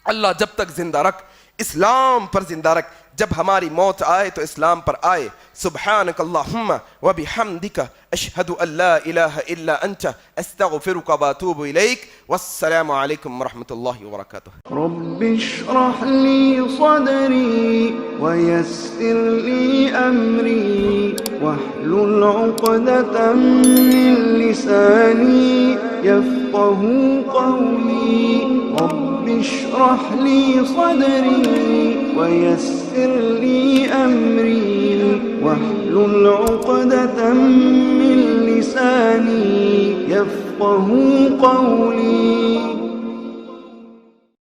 Speaker 3: اللہ جب تک زندہ رکھ، اسلام پر زندہ رکھ. جب ہماری موت آئے تو اسلام پر آئے. سبحانک اللہم و بحمدک اشہد ان لا الہ الا انت استغفرک و اتوب الیک. والسلام علیکم ورحمۃ اللہ وبرکاتہ.
Speaker 4: رب اشرح لي صدري ويسر لي أمري واحلل عقدة من لساني يفقه قولي. رب اشرح لي صدري ويسر لي أمري واحلل عقدة من لساني يفقه قولي.